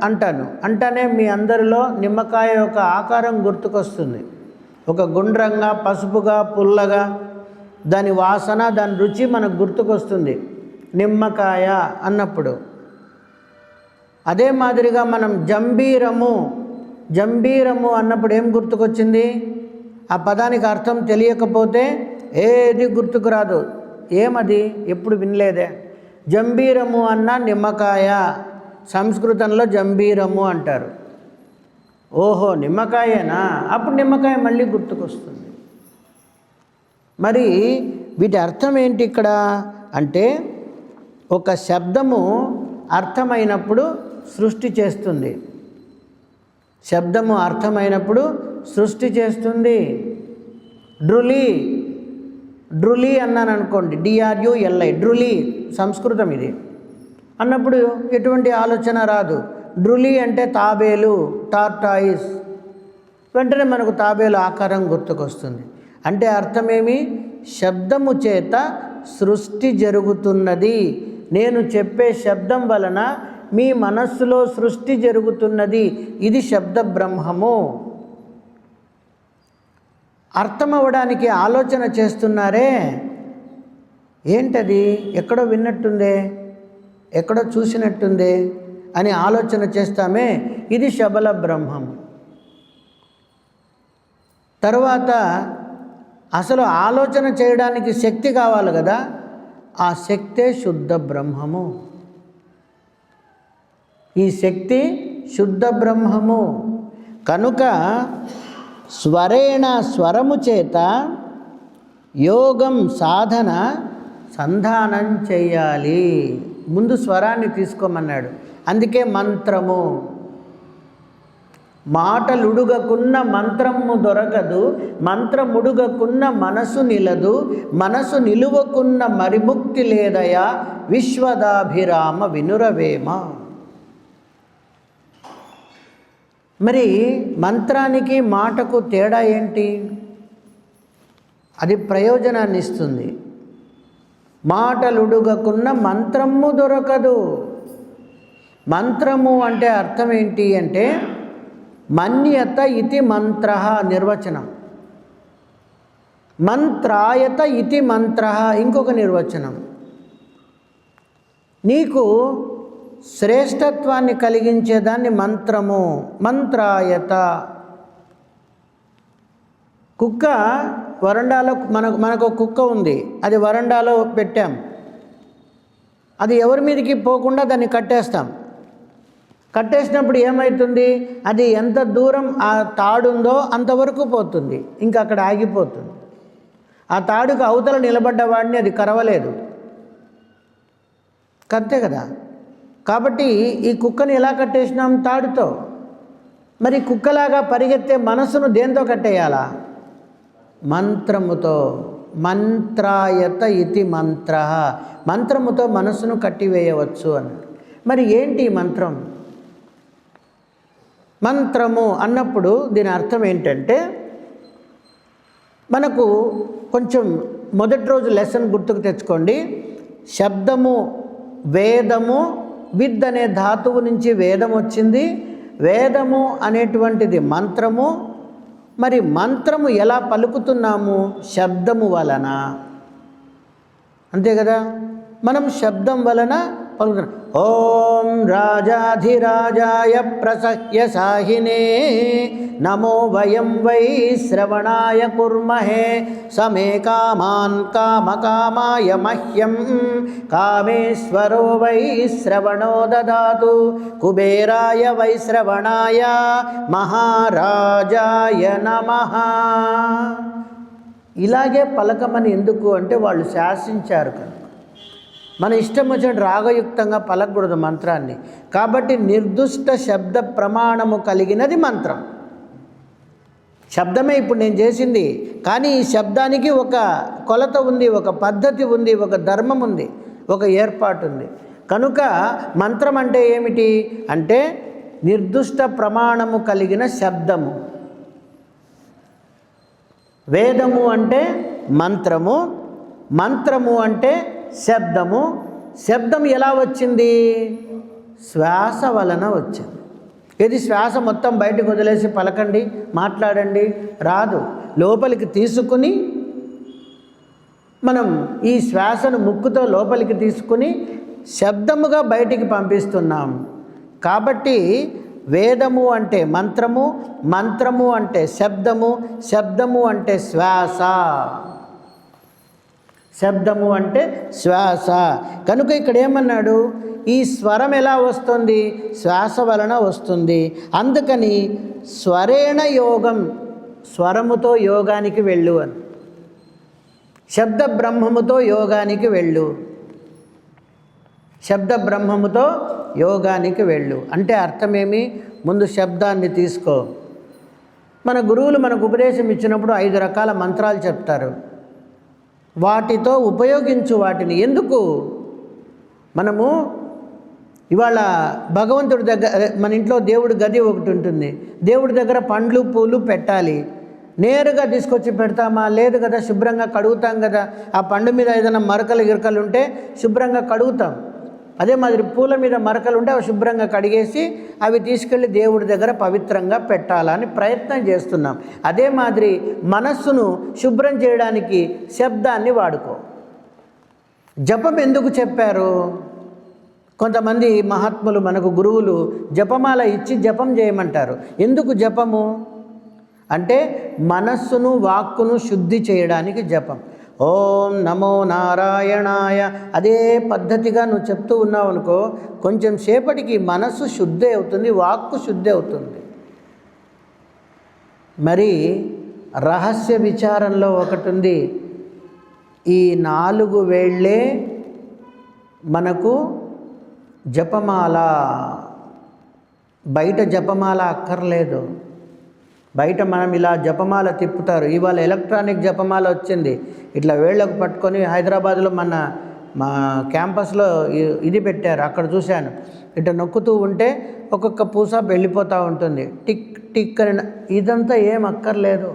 అంటాను, అంటేనే మీ అందరిలో నిమ్మకాయ యొక్క ఆకారం గుర్తుకొస్తుంది. ఒక గుండ్రంగా, పసుపుగా, పుల్లగా, దాని వాసన, దాని రుచి మనకు గుర్తుకొస్తుంది నిమ్మకాయ అన్నప్పుడు. అదే మాదిరిగా మనం జంబీరము అన్నప్పుడు ఏం గుర్తుకొచ్చింది? ఆ పదానికి అర్థం తెలియకపోతే ఏది గుర్తుకు రాదు. ఏమది? ఎప్పుడు వినలేదే. జంబీరము అన్న నిమ్మకాయ, సంస్కృతంలో జంబీరము అంటారు. ఓహో నిమ్మకాయేనా? అప్పుడు నిమ్మకాయ మళ్ళీ గుర్తుకొస్తుంది. మరి వీటి అర్థం ఏంటి ఇక్కడ అంటే, ఒక శబ్దము అర్థమైనప్పుడు సృష్టి చేస్తుంది. శబ్దము అర్థమైనప్పుడు సృష్టి చేస్తుంది. డ్రులి అన్నాను అనుకోండి, DRULI, డ్రులి సంస్కృతం ఇది అన్నప్పుడు ఎటువంటి ఆలోచన రాదు. డ్రులి అంటే తాబేలు, టార్టాయిస్, వెంటనే మనకు తాబేలు ఆకారం గుర్తుకొస్తుంది. అంటే అర్థమేమి? శబ్దము చేత సృష్టి జరుగుతున్నది. నేను చెప్పే శబ్దం వలన మీ మనస్సులో సృష్టి జరుగుతున్నది. ఇది శబ్ద బ్రహ్మము. అర్థమవడానికి ఆలోచన చేస్తున్నారే, ఏంటది? ఎక్కడో విన్నట్టుందే, ఎక్కడో చూసినట్టుందే అని ఆలోచన చేస్తామే, ఇది శబల బ్రహ్మము. తరువాత అసలు ఆలోచన చేయడానికి శక్తి కావాలి కదా, ఆ శక్తే శుద్ధ బ్రహ్మము. ఈ శక్తి శుద్ధ బ్రహ్మము. కనుక స్వరము చేత యోగం సాధన సంధానం చెయ్యాలి. ముందు స్వరాన్ని తీసుకోమన్నాడు. అందుకే మంత్రము. మాటలుడుగకున్న మంత్రము దొరకదు, మంత్రముడుగకున్న మనసు నిలదు, మనసు నిలువకున్న మరిముక్తి లేదయా, విశ్వదాభిరామ వినురవేమ. మరి మంత్రానికి మాటకు తేడా ఏంటి? అది ప్రయోజనాన్ని ఇస్తుంది. మాటలుడుగకున్న మంత్రము దొరకదు. మంత్రము అంటే అర్థం ఏంటి అంటే, మన్యత ఇతి మంత్ర నిర్వచనం, మంత్రాయత ఇతి మంత్ర ఇంకొక నిర్వచనం. నీకు శ్రేష్టత్వాన్ని కలిగించేదాన్ని మంత్రము, మంత్రాయత. కుక్క వరండాలో, మనకు కుక్క ఉంది, అది వరండాలో పెట్టాం. అది ఎవరి మీదకి పోకుండా దాన్ని కట్టేస్తాం. కట్టేసినప్పుడు ఏమవుతుంది, అది ఎంత దూరం ఆ తాడుందో అంతవరకు పోతుంది, ఇంకా అక్కడ ఆగిపోతుంది. ఆ తాడుకు అవతల నిలబడ్డ వాడిని అది కరవలేదు, కత్తే కదా. కాబట్టి ఈ కుక్కని ఎలా కట్టేసినాం, తాడుతో. మరి కుక్కలాగా పరిగెత్తే మనసును దేంతో కట్టేయాలా, మంత్రముతో. మంత్రాయత ఇతి మంత్ర, మంత్రముతో మనసును కట్టివేయవచ్చు అన్నాడు. మరి ఏంటి మంత్రం? మంత్రము అన్నప్పుడు దీని అర్థం ఏంటంటే, మనకు కొంచెం మొదటి రోజు లెసన్ గుర్తుకు తెచ్చుకోండి. శబ్దము, వేదము, విద్ అనే ధాతువు నుంచి వేదం వచ్చింది. వేదము అనేటువంటిది మంత్రము. మరి మంత్రము ఎలా పలుకుతున్నాము, శబ్దము వలన. అంతే కదా, మనం శబ్దం వలన పలుకుతున్నాం. ఓం రాజాధిరాజాయ ప్రసహ్య సాహినే నమో వయం వై శ్రవణాయ కుర్మహే సమే కామాన్ కామకామాయ మహ్యం కామేశ్వరో వై శ్రవణో దదాతు కుబేరాయ వై శ్రవణాయ మహారాజాయ నమః. ఇలాగే పలకమని ఎందుకు అంటే వాళ్ళు శాసించారు కనుక. మన ఇష్టం వచ్చినట్టు రాగయుక్తంగా పలకూడదు మంత్రాన్ని. కాబట్టి నిర్దుష్ట శబ్ద ప్రమాణము కలిగినది మంత్రం. శబ్దమే ఇప్పుడు నేను చేసింది, కానీ ఈ శబ్దానికి ఒక కొలత ఉంది, ఒక పద్ధతి ఉంది, ఒక ధర్మం ఉంది, ఒక ఏర్పాటు ఉంది. కనుక మంత్రం అంటే ఏమిటి అంటే నిర్దుష్ట ప్రమాణము కలిగిన శబ్దము. వేదము అంటే మంత్రము, మంత్రము అంటే శబ్దము. శబ్దం ఎలా వచ్చింది, శ్వాస వలన వచ్చింది. ఏది శ్వాస మొత్తం బయటకు వదిలేసి పలకండి, మాట్లాడండి రాదు. లోపలికి తీసుకుని మనం ఈ శ్వాసను ముక్కుతో లోపలికి తీసుకుని శబ్దముగా బయటికి పంపిస్తున్నాం. కాబట్టి వేదము అంటే మంత్రము, మంత్రము అంటే శబ్దము, శబ్దము అంటే శ్వాస, శబ్దము అంటే శ్వాస. కనుక ఇక్కడ ఏమన్నాడు, ఈ స్వరం ఎలా వస్తుంది, శ్వాస వలన వస్తుంది. అందుకని స్వరేణ యోగం, స్వరముతో యోగానికి వెళ్ళు అని. శబ్ద బ్రహ్మముతో యోగానికి వెళ్ళు, శబ్ద బ్రహ్మముతో యోగానికి వెళ్ళు అంటే అర్థమేమి, ముందు శబ్దాన్ని తీసుకో. మన గురువులు మనకు ఉపదేశం ఇచ్చినప్పుడు 5 రకాల మంత్రాలు చెప్తారు. వాటితో ఉపయోగించు వాటిని. ఎందుకు, మనము ఇవాళ భగవంతుడి దగ్గర, మన ఇంట్లో దేవుడి గది ఒకటి ఉంటుంది, దేవుడి దగ్గర పండ్లు పూలు పెట్టాలి. నేరుగా తీసుకొచ్చి పెడతామా, లేదు కదా, శుభ్రంగా కడుగుతాం కదా. ఆ పండు మీద ఏదైనా మరకలు గిరకలు ఉంటే శుభ్రంగా కడుగుతాం. అదే మాదిరి పూల మీద మరకలు ఉంటే అవి శుభ్రంగా కడిగేసి అవి తీసుకెళ్ళి దేవుడి దగ్గర పవిత్రంగా పెట్టాలని ప్రయత్నం చేస్తున్నాం. అదే మాదిరి మనస్సును శుభ్రం చేయడానికి శబ్దాన్ని వాడుకో. జపం ఎందుకు చెప్పారు, కొంతమంది మహాత్ములు మనకు గురువులు జపమాల ఇచ్చి జపం చేయమంటారు. ఎందుకు జపము అంటే మనస్సును వాక్కును శుద్ధి చేయడానికి జపం. ఓం నమో నారాయణాయ అదే పద్ధతిగా నువ్వు చెప్తూ ఉన్నావు అనుకో, కొంచెం సేపటికి మనస్సు శుద్ధి అవుతుంది, వాక్కు శుద్ధి అవుతుంది. మరి రహస్య విచారంలో ఒకటి ఉంది, ఈ 4 వేళ్ళే మనకు జపమాల. బయట జపమాల అక్కర్లేదు. బయట మనం ఇలా జపమాల తిప్పుతారు. ఇవాళ ఎలక్ట్రానిక్ జపమాల వచ్చింది, ఇట్లా వేళ్ళకు పట్టుకొని. హైదరాబాద్లో మా క్యాంపస్లో ఇది పెట్టారు, అక్కడ చూశాను. ఇట్లా నొక్కుతూ ఉంటే ఒక్కొక్క పూస వెళ్ళిపోతూ ఉంటుంది, టిక్ టిక్ అని. ఇదంతా ఏం అక్కర్లేదు.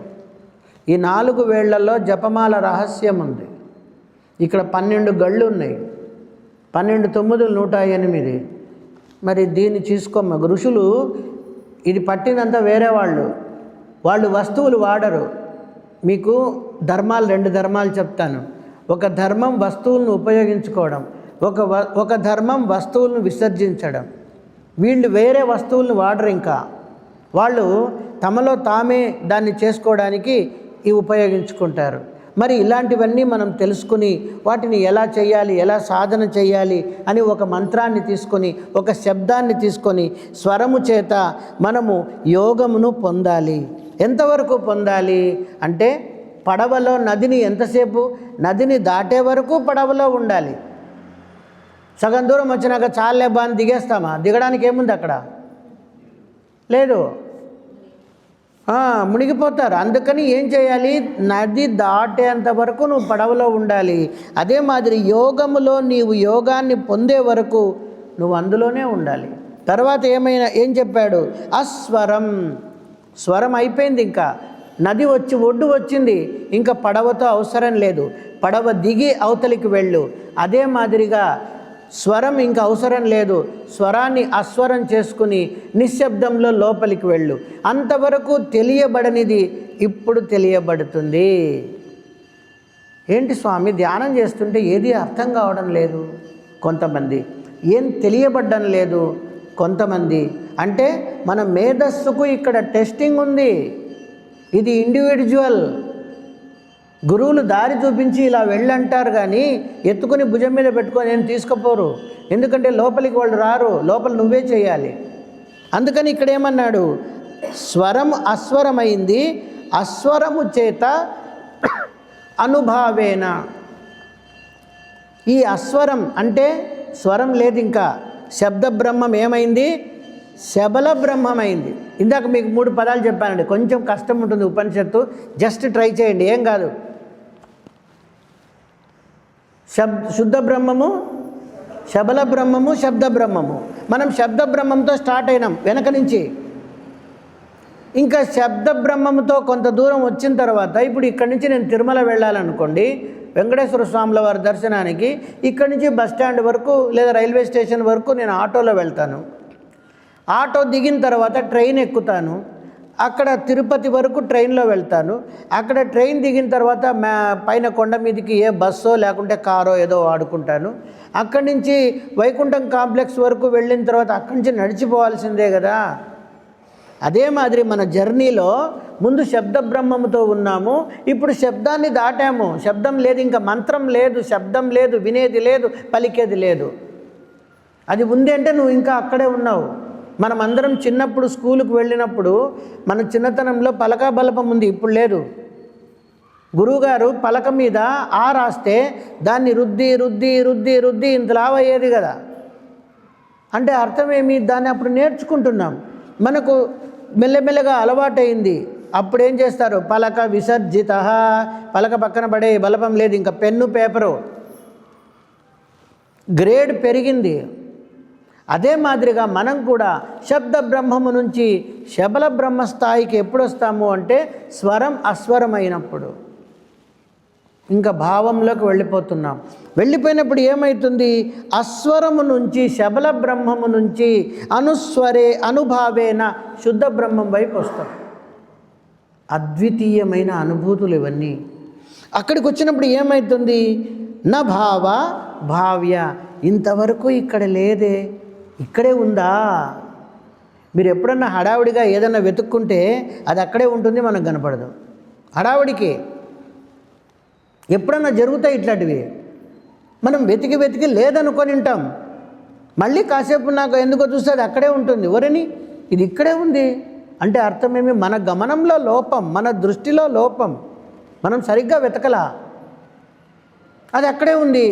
ఈ 4 వేళ్లలో జపమాల రహస్యం ఉంది. ఇక్కడ 12 గళ్ళు ఉన్నాయి, 12 9 108. మరి దీన్ని చూసుకోమ్మ. ఋషులు ఇది పట్టినంత వేరే వాళ్ళు వస్తువులు వాడరు. మీకు ధర్మాలు 2 ధర్మాలు చెప్తాను. ఒక ధర్మం వస్తువులను ఉపయోగించుకోవడం, ఒక ధర్మం వస్తువులను విసర్జించడం. వీళ్ళు వేరే వస్తువులను వాడరు. ఇంకా వాళ్ళు తమలో తామే దాన్ని చేసుకోవడానికి ఇవి ఉపయోగించుకుంటారు. మరి ఇలాంటివన్నీ మనం తెలుసుకుని వాటిని ఎలా చేయాలి, ఎలా సాధన చేయాలి అని ఒక మంత్రాన్ని తీసుకొని, ఒక శబ్దాన్ని తీసుకొని స్వరము చేత మనము యోగమును పొందాలి. ఎంతవరకు పొందాలి అంటే పడవలో నదిని ఎంతసేపు, నదిని దాటే వరకు పడవలో ఉండాలి. సగం దూరం వచ్చినాక చాలే బా అని దిగేస్తామా? దిగడానికి ఏముంది అక్కడ? లేదు, మునిగిపోతారు. అందుకని ఏం చేయాలి? నది దాటేంత వరకు నువ్వు పడవలో ఉండాలి. అదే మాదిరి యోగములో నీవు యోగాన్ని పొందే వరకు నువ్వు అందులోనే ఉండాలి. తర్వాత ఏం చెప్పాడు? అస్వరం, స్వరం అయిపోయింది, ఇంకా నది వచ్చి ఒడ్డు వచ్చింది, ఇంకా పడవతో అవసరం లేదు, పడవ దిగి అవతలికి వెళ్ళు. అదే మాదిరిగా స్వరం ఇంకా అవసరం లేదు, స్వరాన్ని అస్వరం చేసుకుని నిశ్శబ్దంలో లోపలికి వెళ్ళు. అంతవరకు తెలియబడనిది ఇప్పుడు తెలియబడుతుంది. ఏంటి స్వామి, ధ్యానం చేస్తుంటే ఏది అర్థం కావడం లేదు కొంతమంది, ఏం తెలియబడ్డం లేదు కొంతమంది. అంటే మన మేధస్సుకు ఇక్కడ టెస్టింగ్ ఉంది. ఇది ఇండివిజువల్. గురువులు దారి చూపించి ఇలా వెళ్ళంటారు కానీ ఎత్తుకుని భుజం మీద పెట్టుకొని ఏం తీసుకుపోరు. ఎందుకంటే లోపలికి వాళ్ళు రారు, లోపల నువ్వే చేయాలి. అందుకని ఇక్కడ ఏమన్నాడు? స్వరం అస్వరమైంది, అస్వరము చేత అనుభావేన. ఈ అస్వరం అంటే స్వరం లేదు, ఇంకా శబ్ద బ్రహ్మం ఏమైంది? శబల బ్రహ్మమైంది. ఇందాక మీకు 3 పదాలు చెప్పానండి, కొంచెం కష్టం ఉంటుంది ఉపనిషత్తు, జస్ట్ ట్రై చేయండి, ఏం కాదు. శుద్ధ బ్రహ్మము, శబల బ్రహ్మము, శబ్ద బ్రహ్మము. మనం శబ్ద బ్రహ్మంతో స్టార్ట్ అయినాం వెనక నుంచి. ఇంకా శబ్ద బ్రహ్మముతో కొంత దూరం వచ్చిన తర్వాత ఇప్పుడు ఇక్కడి నుంచి నేను తిరుమల వెళ్ళాలనుకోండి, వెంకటేశ్వర స్వాముల వారి దర్శనానికి ఇక్కడి నుంచి బస్ స్టాండ్ వరకు లేదా రైల్వే స్టేషన్ వరకు నేను ఆటోలో వెళ్తాను. ఆటో దిగిన తర్వాత ట్రైన్ ఎక్కుతాను, అక్కడ తిరుపతి వరకు ట్రైన్లో వెళ్తాను. అక్కడ ట్రైన్ దిగిన తర్వాత పైన కొండ మీదకి ఏ బస్సో లేకుంటే కారో ఏదో వాడుకుంటాను. అక్కడి నుంచి వైకుంఠం కాంప్లెక్స్ వరకు వెళ్ళిన తర్వాత అక్కడి నుంచి నడిచిపోవాల్సిందే కదా. అదే మాదిరి మన జర్నీలో ముందు శబ్ద బ్రహ్మముతో ఉన్నాము, ఇప్పుడు శబ్దాన్ని దాటాము. శబ్దం లేదు, ఇంకా మంత్రం లేదు, శబ్దం లేదు, వినేది లేదు, పలికేది లేదు. అది ఉంది అంటే నువ్వు ఇంకా అక్కడే ఉన్నావు. మనం అందరం చిన్నప్పుడు స్కూలుకు వెళ్ళినప్పుడు మన చిన్నతనంలో పలకా బలపం ఉంది, ఇప్పుడు లేదు. గురువుగారు పలక మీద ఆ రాస్తే దాన్ని రుద్ది రుద్ది రుద్ది రుద్ది ఇంత లావయ్యేది కదా. అంటే అర్థమేమి? దాన్ని అప్పుడు నేర్చుకుంటున్నాం, మనకు మెల్లమెల్లగా అలవాటైంది. అప్పుడు ఏం చేస్తారు? పలక విసర్జిత, పలక పక్కన పడే, బలపం లేదు, ఇంకా పెన్ను పేపరు, గ్రేడ్ పెరిగింది. అదే మాదిరిగా మనం కూడా శబ్ద బ్రహ్మము నుంచి శబల బ్రహ్మ స్థాయికి ఎప్పుడు వస్తాము అంటే స్వరం అస్వరమైనప్పుడు, ఇంకా భావంలోకి వెళ్ళిపోతున్నాం. వెళ్ళిపోయినప్పుడు ఏమవుతుంది? అస్వరము నుంచి శబల బ్రహ్మము నుంచి అనుస్వరే అనుభావేన శుద్ధ బ్రహ్మం వైపు వస్తాం. అద్వితీయమైన అనుభూతులు ఇవన్నీ. అక్కడికి వచ్చినప్పుడు ఏమవుతుంది? నా భావ భావ్య, ఇంతవరకు ఇక్కడ లేదే, ఇక్కడే ఉందా. మీరు ఎప్పుడన్నా హడావుడిగా ఏదన్నా వెతుక్కుంటే అది అక్కడే ఉంటుంది, మనకు కనపడదు. హడావుడికి ఎప్పుడన్నా జరుగుతాయి ఇట్లాంటివి. మనం వెతికి వెతికి లేదనుకొని ఉంటాం, మళ్ళీ కాసేపు నాకు ఎందుకో చూస్తే అది అక్కడే ఉంటుంది. ఎవరని ఇది ఇక్కడే ఉంది అంటే అర్థమేమి? మన గమనంలో లోపం, మన దృష్టిలో లోపం, మనం సరిగ్గా వెతకలా, అది అక్కడే ఉంది.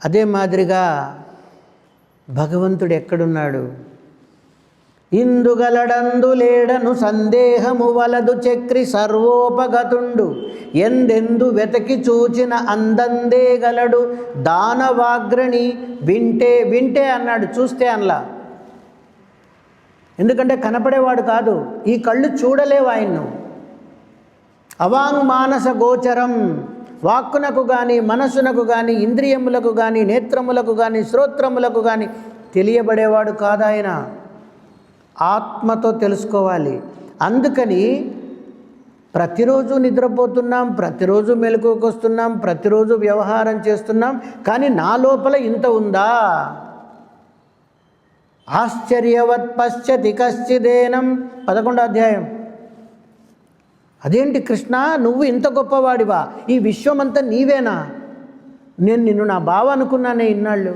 అదే మాదిరిగా భగవంతుడు ఎక్కడున్నాడు? ఇందుగలడందు లేడను సందేహము వలదు చక్రి సర్వోపగతుండు, ఎందెందు వెతకి చూచిన అందందే గలడు దానవాగ్రణి. వింటే వింటే అన్నాడు, చూస్తే అనలా. ఎందుకంటే కనపడేవాడు కాదు, ఈ కళ్ళు చూడలేవు ఆయన్ను. అవాంగ్మానస గోచరం, వాక్కునకు కానీ మనస్సునకు కానీ ఇంద్రియములకు కానీ నేత్రములకు కానీ శ్రోత్రములకు కానీ తెలియబడేవాడు కాదు ఆయన. ఆత్మతో తెలుసుకోవాలి. అందుకని ప్రతిరోజు నిద్రపోతున్నాం, ప్రతిరోజు మెలకువకు వస్తున్నాం, ప్రతిరోజు వ్యవహారం చేస్తున్నాం, కానీ నా లోపల ఇంత ఉందా? ఆశ్చర్యవత్ పశ్యతి కశ్చిదేనం 11వ అధ్యాయం. అదేంటి కృష్ణ, నువ్వు ఇంత గొప్పవాడివా, ఈ విశ్వమంతా నీవేనా, నేను నిన్ను నా బావ అనుకున్నానే ఇన్నాళ్ళు.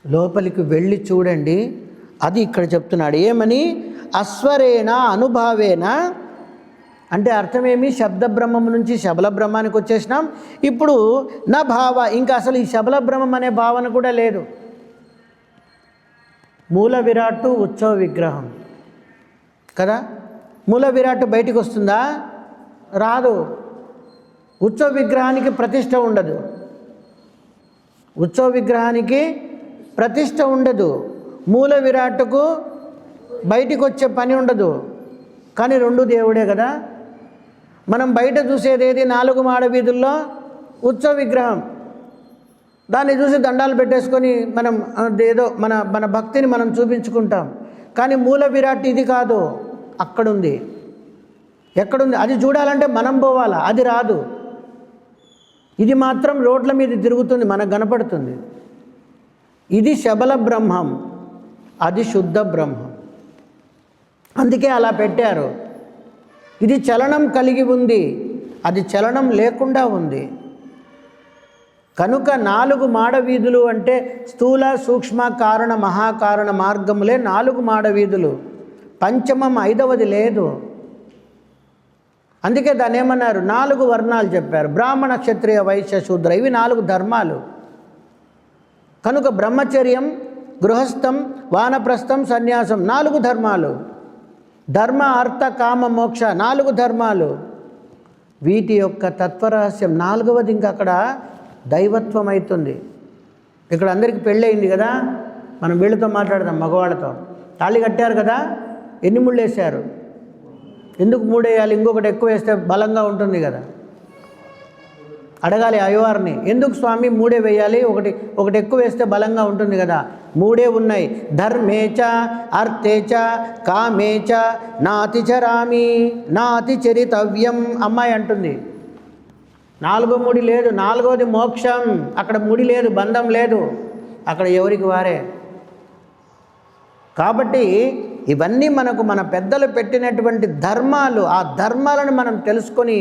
లోపలికి వెళ్ళి చూడండి, అది ఇక్కడ చెప్తున్నాడు. ఏమని? అస్వరేణ అనుభావేన అంటే అర్థమేమి? శబ్ద బ్రహ్మం నుంచి శబల బ్రహ్మానికి వచ్చేసినాం. ఇప్పుడు నా భావ, ఇంకా అసలు ఈ శబల బ్రహ్మం అనే భావన కూడా లేదు. మూల విరాట్టు ఉత్సవ విగ్రహం కదా. మూల విరాట్టు బయటికి వస్తుందా? రాదు. ఉత్సవ విగ్రహానికి ప్రతిష్ట ఉండదు. ఉత్సవ విగ్రహానికి ప్రతిష్ట ఉండదు. మూల విరాట్టుకు బయటికి వచ్చే పని ఉండదు. కానీ రెండు దేవుడే కదా. మనం బయట చూసేదేది 4 మాడ వీధుల్లో ఉత్సవ విగ్రహం. దాన్ని చూసి దండాలు పెట్టేసుకొని మనం ఏదో మన భక్తిని మనం చూపించుకుంటాం. కానీ మూల విరాట్ ఇది కాదు, అక్కడుంది. ఎక్కడుంది? అది చూడాలంటే మనం పోవాలా, అది రాదు. ఇది మాత్రం రోడ్ల మీద తిరుగుతుంది, మనకు కనపడుతుంది. ఇది శబల బ్రహ్మం, అది శుద్ధ బ్రహ్మం. అందుకే అలా పెట్టారు. ఇది చలనం కలిగి ఉంది, అది చలనం లేకుండా ఉంది. కనుక 4 మాడ వీధులు అంటే స్థూల సూక్ష్మ కారణ మహాకారణ మార్గములే 4 మాడ వీధులు. పంచమం 5వది లేదు. అందుకే దాన్ని ఏమన్నారు? 4 వర్ణాలు చెప్పారు. బ్రాహ్మణ క్షత్రియ వైశ్య శూద్ర, ఇవి 4 ధర్మాలు. కనుక బ్రహ్మచర్యం, గృహస్థం, వానప్రస్థం, సన్యాసం 4 ధర్మాలు. ధర్మ అర్థ కామ మోక్ష 4 ధర్మాలు. వీటి యొక్క తత్వరహస్యం 4వది ఇంకా అక్కడ దైవత్వం అవుతుంది. ఇక్కడ అందరికీ పెళ్ళయింది కదా, మనం వీళ్ళతో మాట్లాడదాం. మగవాళ్ళతో తాళి కట్టారు కదా, ఎన్ని ముళ్ళు వేశారు? ఎందుకు 3 వేయాలి? ఇంకొకటి ఎక్కువ వేస్తే బలంగా ఉంటుంది కదా. అడగాలి అయ్యవారిని, ఎందుకు స్వామి 3 వేయాలి, ఒకటి ఎక్కువ వేస్తే బలంగా ఉంటుంది కదా. 3 ఉన్నాయి. ధర్మేచ అర్థేచ కామేచ నాతి చరామి నాతి చరితవ్యం. అమ్మాయి అంటుంది 4వ ముడి లేదు, 4వది మోక్షం. అక్కడ ముడి లేదు, బంధం లేదు, అక్కడ ఎవరికి వారే. కాబట్టి ఇవన్నీ మన పెద్దలు పెట్టినటువంటి ధర్మాలు. ఆ ధర్మాలను మనం తెలుసుకొని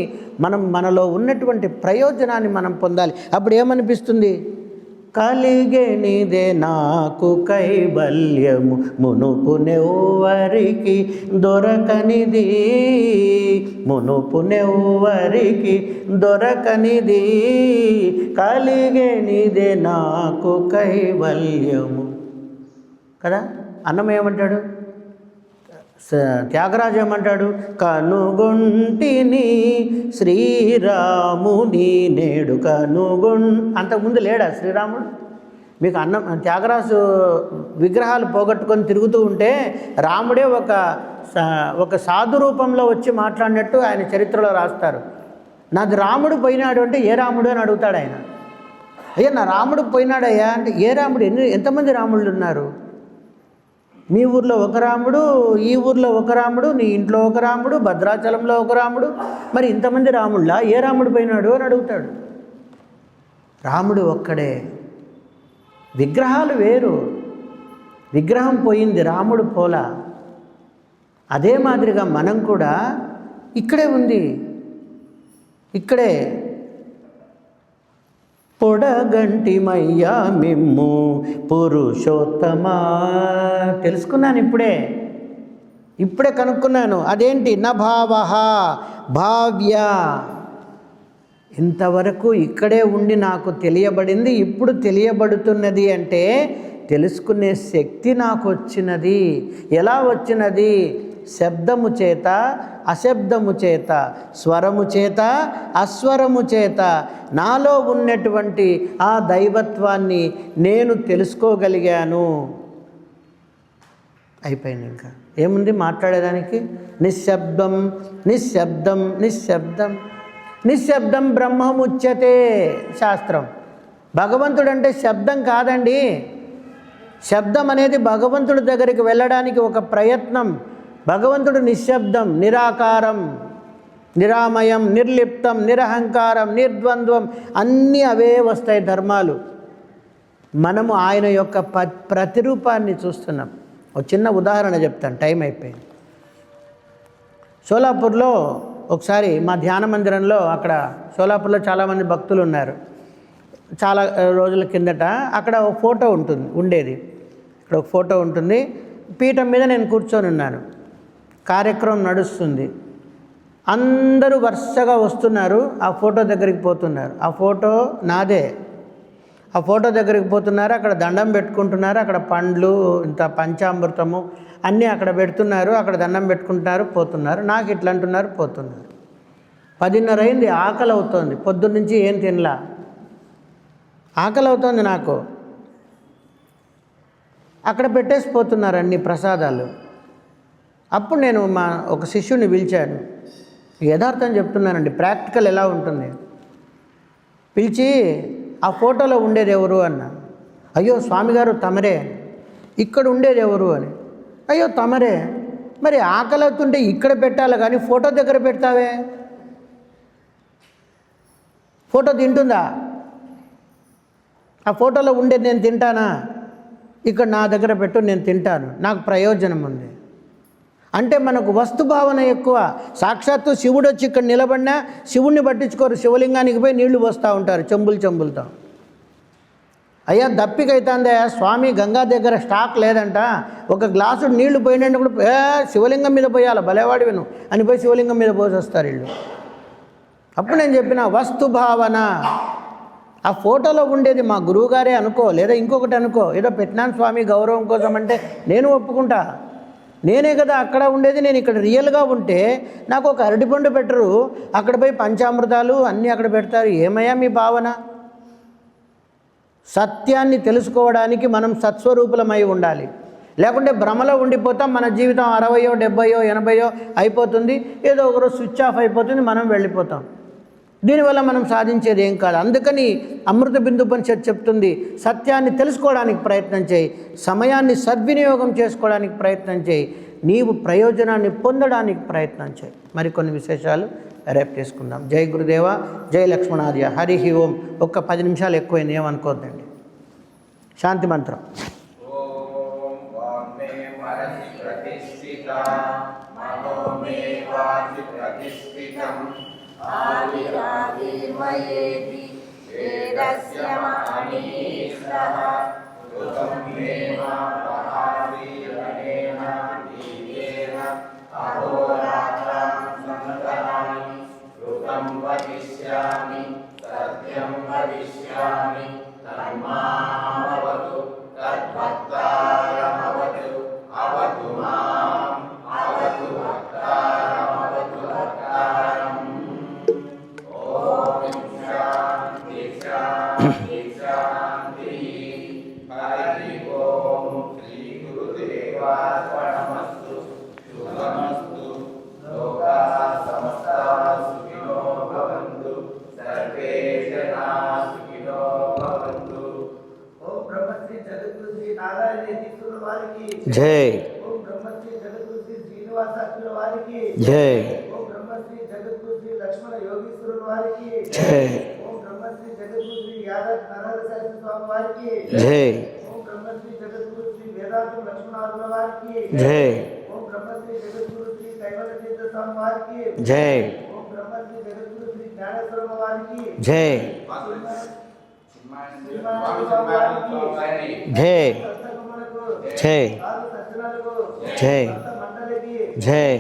మనలో ఉన్నటువంటి ప్రయోజనాన్ని మనం పొందాలి. అప్పుడు ఏమనిపిస్తుంది? కలిగేనిదే నాకు కైవల్యము మునుపునెవ్వరికి దొరకనిది, మునుపునెవ్వరికి దొరకనిది, కలిగేనిదే నాకు కైవల్యము కదా. అన్నం ఏమంటాడు? త్యాగరాజు ఏమంటాడు? కనుగొంటిని శ్రీరాముని నేడు అంతకుముందు లేడా శ్రీరాముడు? మీకు త్యాగరాజు విగ్రహాలు పోగొట్టుకొని తిరుగుతూ ఉంటే రాముడే ఒక సాధు రూపంలో వచ్చి మాట్లాడినట్టు ఆయన చరిత్రలో రాస్తారు. నాది రాముడు పోయినాడు అంటే ఏ రాముడు అని అడుగుతాడు ఆయన. అయ్యా నా రాముడు పోయినాడయ్యా అంటే ఏ రాముడు? ఎంతమంది రాముళ్ళు ఉన్నారు? మీ ఊర్లో ఒక రాముడు, ఈ ఊర్లో ఒక రాముడు, నీ ఇంట్లో ఒక రాముడు, భద్రాచలంలో ఒక రాముడు, మరి ఇంతమంది రాముళ్ళా? ఏ రాముడు పోయినాడు అని అడుగుతాడు. రాముడు ఒక్కడే, విగ్రహాలు వేరు. విగ్రహం పోయింది, రాముడు పోలా. అదే మాదిరిగా మనం కూడా ఇక్కడే ఉంది, ఇక్కడే. పొడగంటిమయ్యా మిమ్ము పురుషోత్తమా. తెలుసుకున్నాను, ఇప్పుడే కనుక్కున్నాను. అదేంటి? న భావః భావ్య. ఇంతవరకు ఇక్కడే ఉండి నాకు తెలియబడింది, ఇప్పుడు తెలియబడుతున్నది అంటే తెలుసుకునే శక్తి నాకు వచ్చినది. ఎలా వచ్చినది? శబ్దము చేత, అశబ్దము చేత, స్వరము చేత, అస్వరము చేత నాలో ఉన్నటువంటి ఆ దైవత్వాన్ని నేను తెలుసుకోగలిగాను. అయిపోయింది. ఇంకా ఏముంది మాట్లాడేదానికి? నిశ్శబ్దం నిశ్శబ్దం నిశ్శబ్దం నిశ్శబ్దం బ్రహ్మముచ్యతే శాస్త్రం. భగవంతుడంటే శబ్దం కాదండి. శబ్దం అనేది భగవంతుడి దగ్గరికి వెళ్ళడానికి ఒక ప్రయత్నం. భగవంతుడు నిశ్శబ్దం, నిరాకారం, నిరామయం, నిర్లిప్తం, నిరహంకారం, నిర్ద్వంద్వం, అన్నీ అవే వస్తాయి ధర్మాలు. మనము ఆయన యొక్క ప్రతిరూపాన్ని చూస్తున్నాం. ఒక చిన్న ఉదాహరణ చెప్తాను, టైం అయిపోయింది. షోలాపూర్లో ఒకసారి మా ధ్యాన మందిరంలో, అక్కడ షోలాపూర్లో చాలామంది భక్తులు ఉన్నారు. చాలా రోజుల కిందట అక్కడ ఒక ఫోటో ఉండేది. ఇక్కడ ఒక ఫోటో ఉంటుంది. పీఠం మీద నేను కూర్చొని ఉన్నాను. కార్యక్రమం నడుస్తుంది. అందరూ వరుసగా వస్తున్నారు. ఆ ఫోటో దగ్గరికి పోతున్నారు. ఆ ఫోటో నాదే. ఆ ఫోటో దగ్గరికి పోతున్నారు. అక్కడ దండం పెట్టుకుంటున్నారు. అక్కడ పండ్లు, ఇంత పంచామృతము అన్నీ అక్కడ పెడుతున్నారు. అక్కడ దండం పెట్టుకుంటున్నారు, పోతున్నారు. నాకు ఇట్లా అంటున్నారు, పోతున్నారు. 10:30 అయింది. ఆకలి అవుతోంది. పొద్దున్నుంచి ఏం తినలా. ఆకలి అవుతోంది నాకు. అక్కడ పెట్టేసి పోతున్నారు అన్ని ప్రసాదాలు. అప్పుడు నేను ఒక శిష్యుని పిలిచాను. యథార్థం చెప్తున్నానండి, ప్రాక్టికల్ ఎలా ఉంటుంది. పిలిచి, ఆ ఫోటోలో ఉండేది ఎవరు అన్న. అయ్యో స్వామిగారు తమరే. ఇక్కడ ఉండేది ఎవరు అని. అయ్యో తమరే. మరి ఆకలి అవుతుంటే ఇక్కడ పెట్టాలి కానీ ఫోటో దగ్గర పెడతావే? ఫోటో తింటుందా? ఆ ఫోటోలో ఉండేది నేను తింటానా? ఇక్కడ నా దగ్గర పెట్టు, నేను తింటాను, నాకు ప్రయోజనం ఉంది. అంటే మనకు వస్తుభావన ఎక్కువ. సాక్షాత్తు శివుడు వచ్చి ఇక్కడ నిలబడినా శివుణ్ణి పట్టించుకోరు. శివలింగానికి పోయి నీళ్లు పోస్తూ ఉంటారు చెంబులతో. అయ్యా దప్పికైతుందా స్వామి, గంగా దగ్గర స్టాక్ లేదంట, ఒక గ్లాసు నీళ్లు పోయినట్టు కూడా శివలింగం మీద పోయాలి, భలేవాడివి నువ్వు అని పోయి శివలింగం మీద పోసి వస్తారు వీళ్ళు. అప్పుడు నేను చెప్పిన వస్తుభావన. ఆ ఫోటోలో ఉండేది మా గురువుగారే అనుకో, లేదా ఇంకొకటి అనుకో, ఏదో పెట్టినాను స్వామి గౌరవం కోసం అంటే నేను ఒప్పుకుంటా. నేనే కదా అక్కడ ఉండేది. నేను ఇక్కడ రియల్గా ఉంటే నాకు ఒక అరటిపండు పెట్టరు, అక్కడ పోయి పంచామృతాలు అన్నీ అక్కడ పెడతారు. ఏమయ్యా మీ భావన? సత్యాన్ని తెలుసుకోవడానికి మనం సత్స్వరూపులమై ఉండాలి. లేకుంటే భ్రమలో ఉండిపోతాం. మన జీవితం 60, 70, 80 అయిపోతుంది. ఏదో ఒకరోజు స్విచ్ ఆఫ్ అయిపోతుంది, మనం వెళ్ళిపోతాం. దీనివల్ల మనం సాధించేది ఏం కాదు. అందుకని అమృత బిందుపనిషత్తు చెప్తుంది, సత్యాన్ని తెలుసుకోవడానికి ప్రయత్నం చేయి, సమయాన్ని సద్వినియోగం చేసుకోవడానికి ప్రయత్నం చేయి, నీవు ప్రయోజనాన్ని పొందడానికి ప్రయత్నం చేయి. మరికొన్ని విశేషాలు రేపు తీసుకుందాం. జై గురుదేవ, జై లక్ష్మణార్య. హరి ఓం. ఒక్క 10 నిమిషాలు ఎక్కువైంది, ఏమనుకోద్దండి. శాంతి మంత్రం. సత్యం వదిష్యామి తన్మామవతు తద్భక్తారమవతు అవతు మాం అవతు భక్తారమవతు భక్తారం. ఓం శాంతి శాంతి శాంతి. హరి ఓం. శ్రీ గురుదేవార్పణమస్తు. శుభమస్తు. లోకా సమస్తా సుఖినో భవంతు. సర్వే జనా సుఖినో భవంతు. ఓం బ్రహ్మశ్రీ జగద్గురు శ్రీ నారాయణ తీర్థుల వారికి జై. ఓం బ్రహ్మశ్రీ జగద్గురు శ్రీ శ్రీనివాసాచార్యుల వారికి జై. ఓం బ్రహ్మశ్రీ జగద్గురు శ్రీ లక్ష్మణ యోగీశ్వరుల వారికి జై. ఓం బ్రహ్మశ్రీ జగద్గురు శ్రీ యాదవ్ నరహర శాస్త్రి స్వామి వారికి జై. ఓం బ్రహ్మశ్రీ జగద్గురు శ్రీ వేదాంత లక్ష్మణారుల వారికి జై. ఓం బ్రహ్మశ్రీ జగద్గురు శ్రీ కైవల్య తీర్థ స్వామి వారికి జై. ఓం బ్రహ్మశ్రీ జగద్గురు శ్రీ జ్ఞానేశ్వర వారికి జై. జై. జై. జై. జై.